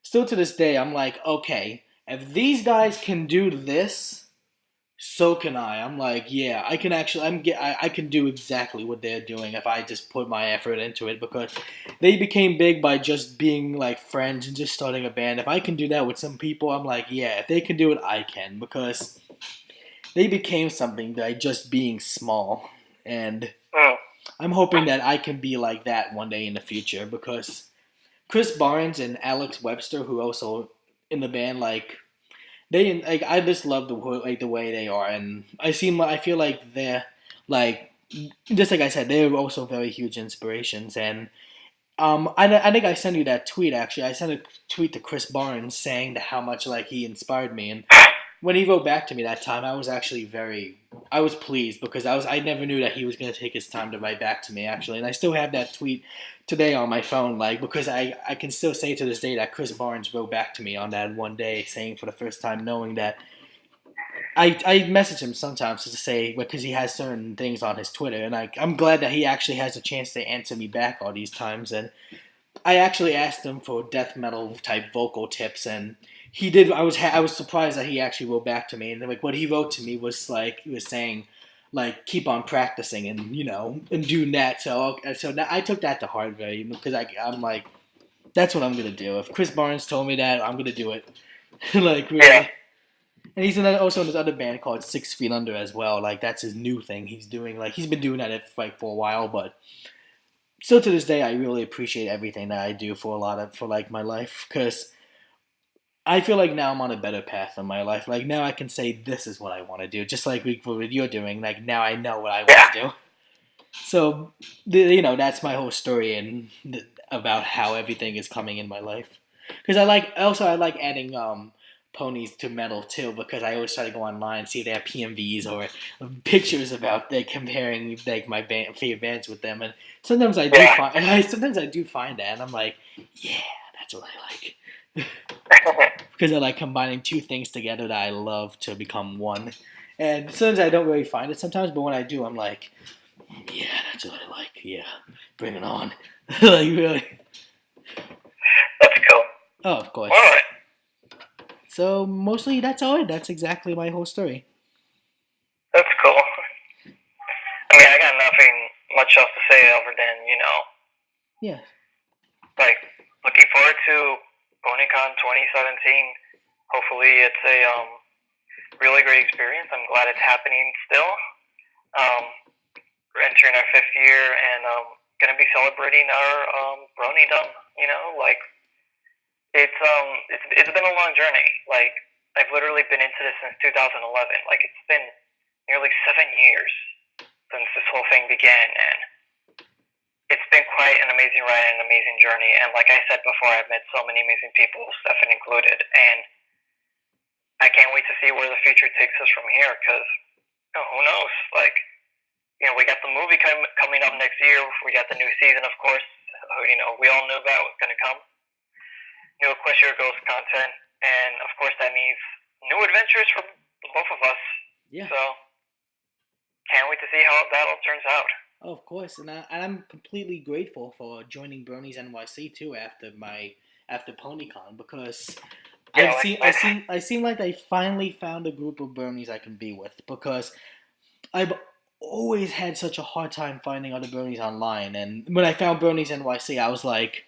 still to this day, I'm like, okay, if these guys can do this, so can I. I'm like, yeah, I can actually. I can do exactly what they're doing if I just put my effort into it because they became big by just being like friends and just starting a band. If I can do that with some people, I'm like, yeah, if they can do it, I can because they became something by just being small, and Mm. I'm hoping that I can be like that one day in the future because Chris Barnes and Alex Webster, who also in the band, like they like I just love the way they are, and I feel like they're like just like I said, they're also very huge inspirations. And I think I sent you that tweet actually. I sent a tweet to Chris Barnes saying how much like he inspired me, and when he wrote back to me that time, I was actually I was pleased because I never knew that he was going to take his time to write back to me actually, and I still have that tweet today on my phone, like because I can still say to this day that Chris Barnes wrote back to me on that one day, saying for the first time, knowing that I message him sometimes to say because he has certain things on his Twitter, and I'm glad that he actually has a chance to answer me back all these times, and I actually asked him for death metal type vocal tips, and he did. I was surprised that he actually wrote back to me, and like what he wrote to me was like he was saying, like keep on practicing and and doing that. So I took that to heart very because I'm like that's what I'm gonna do. If Chris Barnes told me that, I'm gonna do it. Like really. Yeah. And he's also in this other band called 6 Feet Under as well. Like that's his new thing he's doing. Like he's been doing that for a while, but still to this day, I really appreciate everything that I do for like my life because I feel like now I'm on a better path in my life. Like now I can say this is what I want to do, just like what you're doing. Like now I know what I Yeah. want to do. So that's my whole story and about how everything is coming in my life. Because I like adding ponies to metal too because I always try to go online and see if they have PMVs or pictures about like comparing like my favorite bands with them, and sometimes I do Yeah. sometimes I do find that, and I'm like, yeah, that's what I like. Because I like combining two things together that I love to become one. And sometimes I don't really find it sometimes, but when I do, I'm like, yeah, that's what I like. Yeah, bring it on. Like really. That's cool. Oh, of course. All right. So mostly that's all. That's exactly my whole story. That's cool. I mean, I got nothing much else to say other than Yeah. like looking forward to BonyCon 2017. Hopefully, it's a really great experience. I'm glad it's happening still. We're entering our 5th year and gonna be celebrating our Brony Fandom. Like it's been a long journey. Like I've literally been into this since 2011. Like, it's been nearly 7 years since this whole thing began, and it's been quite an amazing ride and an amazing journey. And like I said before, I've met so many amazing people, Stefan included, and I can't wait to see where the future takes us from here, because who knows? Like, we got the movie coming up next year. We got the new season, of course. We all know that was going to come. New Equestria Girls content, and of course that means new adventures for both of us. Yeah. So, can't wait to see how that all turns out. Oh, of course, and I'm completely grateful for joining Brony's NYC too after PonyCon, because I seem like I finally found a group of Bronies I can be with, because I've always had such a hard time finding other Bronies online, and when I found Bronies NYC, I was like,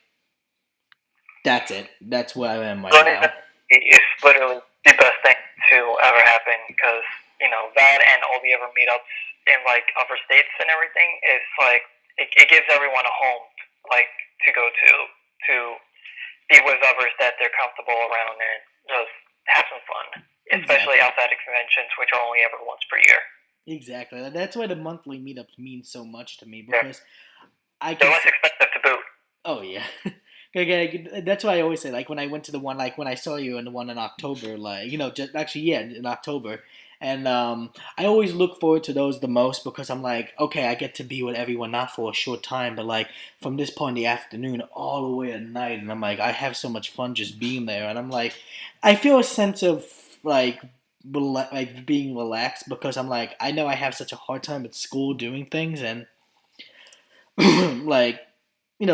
that's it. That's where I am right now. It's literally the best thing to ever happen, because that and all the other meetups in like other states and everything is like it gives everyone a home like to go to be with others that they're comfortable around and just have some fun, especially outside of conventions, which are only ever once per year. Exactly. That's why the monthly meetups mean so much to me, because they're less expensive to boot. Oh yeah. That's why I always say, like, when I went to the one, like when I saw you in the one in October, like, in October, and I always look forward to those the most, because I'm like, okay, I get to be with everyone, not for a short time, but like from this point in the afternoon all the way at night, and I'm like, I have so much fun just being there, and I'm like, I feel a sense of like being relaxed, because I'm like, I know I have such a hard time at school doing things, and like, I'm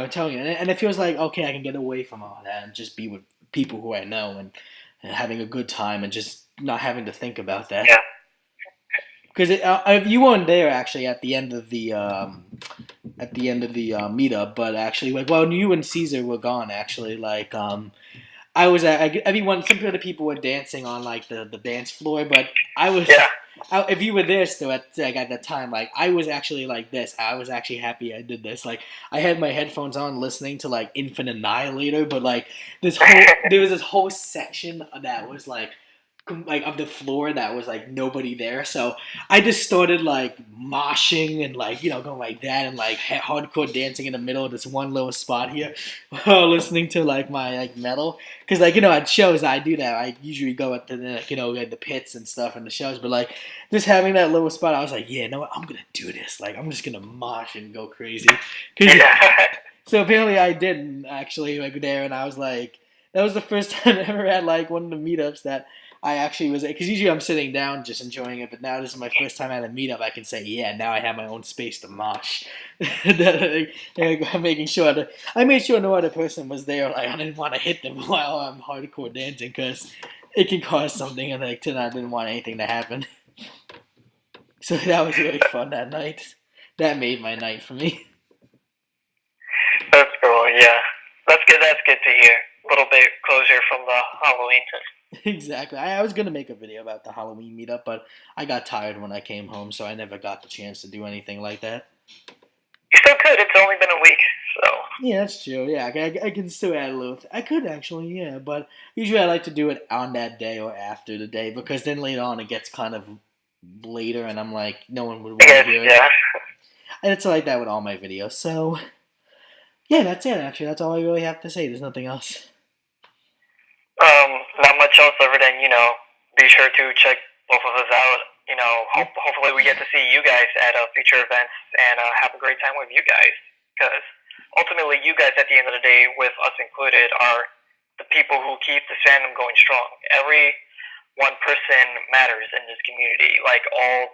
telling you, and it feels like, okay, I can get away from all that and just be with people who I know, and having a good time, and just not having to think about that. Yeah. Because you weren't there actually at the end of the meetup, but actually, like, well, you and Caesar were gone actually. Like, I was everyone. Some of the people were dancing on like the dance floor, but I was. Yeah. If you were there still at that time, like, I was actually like this. I was actually happy I did this. Like, I had my headphones on listening to like Infinite Annihilator, but like there was this whole section that was like of the floor that was like nobody there. So I just started like moshing and like, going like that, and like hardcore dancing in the middle of this one little spot here while listening to like my like metal. Because like, at shows I do that. I usually go at the like the pits and stuff in the shows, but like just having that little spot, I was like, yeah, no, I'm gonna do this. Like, I'm just gonna mosh and go crazy. So apparently I didn't actually like there, and I was like, that was the first time I ever had like one of the meetups that I actually was, because usually I'm sitting down just enjoying it, but now this is my first time at a meetup. I can say, yeah, now I have my own space to mosh. I'm making sure that I made sure no other person was there. Like, I didn't want to hit them while I'm hardcore dancing, because it can cause something, and like tonight I didn't want anything to happen. So that was really fun that night. That made my night for me. That's cool. Yeah, that's good. That's good to hear. A little bit closure from the Halloween. Exactly. I was going to make a video about the Halloween meetup, but I got tired when I came home, so I never got the chance to do anything like that. You still could. It's only been a week, so. Yeah, that's true. Yeah, I can still add a little. I could actually, yeah, but usually I like to do it on that day or after the day, because then later on it gets kind of later, and I'm like, no one would want to hear it. Yeah. And it's like that with all my videos, so. Yeah, that's it, actually. That's all I really have to say. There's nothing else. Not much else other than, be sure to check both of us out. Hopefully we get to see you guys at future events and have a great time with you guys. Because ultimately, you guys, at the end of the day, with us included, are the people who keep the fandom going strong. Every one person matters in this community. Like, all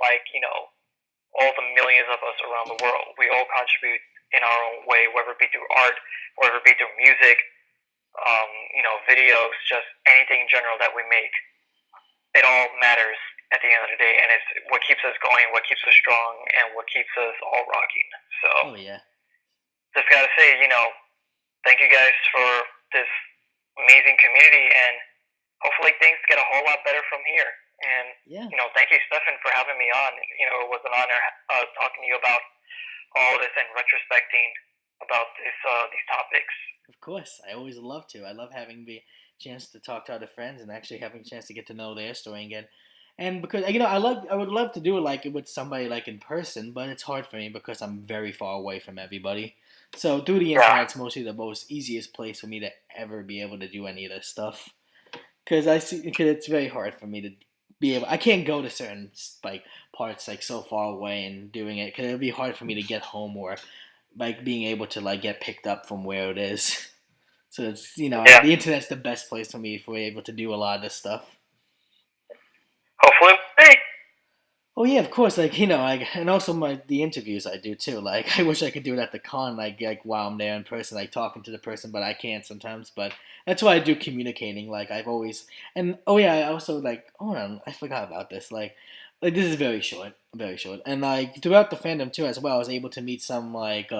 the millions of us around the world. We all contribute in our own way, whether it be through art, whether it be through music, videos, just anything in general that we make. It all matters at the end of the day, and it's what keeps us going, what keeps us strong, and what keeps us all rocking. So, just gotta say, thank you guys for this amazing community, and hopefully things get a whole lot better from here. And, thank you, Stefan, for having me on. It was an honor talking to you about all this and retrospecting about these topics. Of course, I always love to. I love having the chance to talk to other friends and actually having a chance to get to know their story again. And because I would love to do it like with somebody like in person, but it's hard for me because I'm very far away from everybody. So through the Yeah, internet's mostly the most easiest place for me to ever be able to do any of this stuff. Because I see, because it's very hard for me to be able. I can't go to certain like parts like so far away and doing it because it'd be hard for me to get home or like being able to like get picked up from where it is. So it's yeah. the internet's the best place for me if we're able to do a lot of this stuff. Hopefully, hey. Oh yeah, of course. Like like and also the interviews I do too. Like I wish I could do it at the con, like while I'm there in person, like talking to the person, but I can't sometimes. But that's why I do communicating. Like I've always and oh yeah, I also like hold on, I forgot about this. Like this is very short, and like throughout the fandom too as well, I was able to meet some like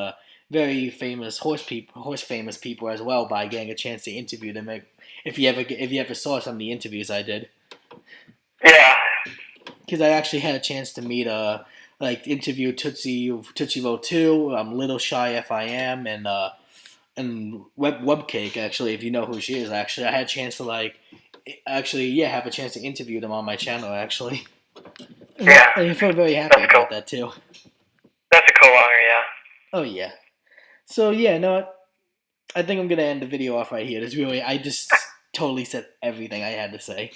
very famous horse famous people as well by getting a chance to interview them. Like, if you ever saw some of the interviews I did. Yeah, Because I actually had a chance to meet like interview Tootsie Roll 2, Little Shy FIM, and Webcake. Actually, if you know who she is, actually I had a chance to have a chance to interview them on my channel. Actually, yeah. and I felt very happy That's cool. about that too. That's a cool honor, yeah. Oh yeah. So yeah, no, I think I'm gonna end the video off right here. I just totally said everything I had to say.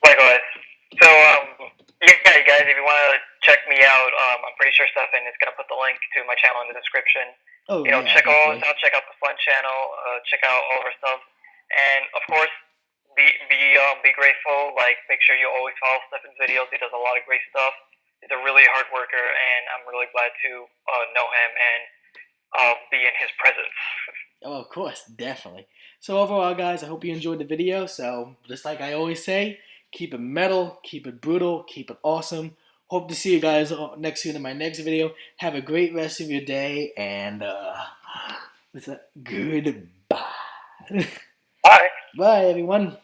Likewise. So, yeah, you guys, if you want to check me out, I'm pretty sure Stefan is going to put the link to my channel in the description. Oh You know, yeah, check all definitely. this out. Check out the Fun channel. Check out all of our stuff, and of course, be grateful. Like, make sure you always follow Stefan's videos. He does a lot of great stuff. He's a really hard worker, and I'm really glad to know him and be in his presence. Oh, of course, definitely. So overall, guys, I hope you enjoyed the video. So just like I always say, keep it metal, keep it brutal, keep it awesome. Hope to see you guys next soon in my next video. Have a great rest of your day, and what's that? Goodbye. Bye. Bye, everyone.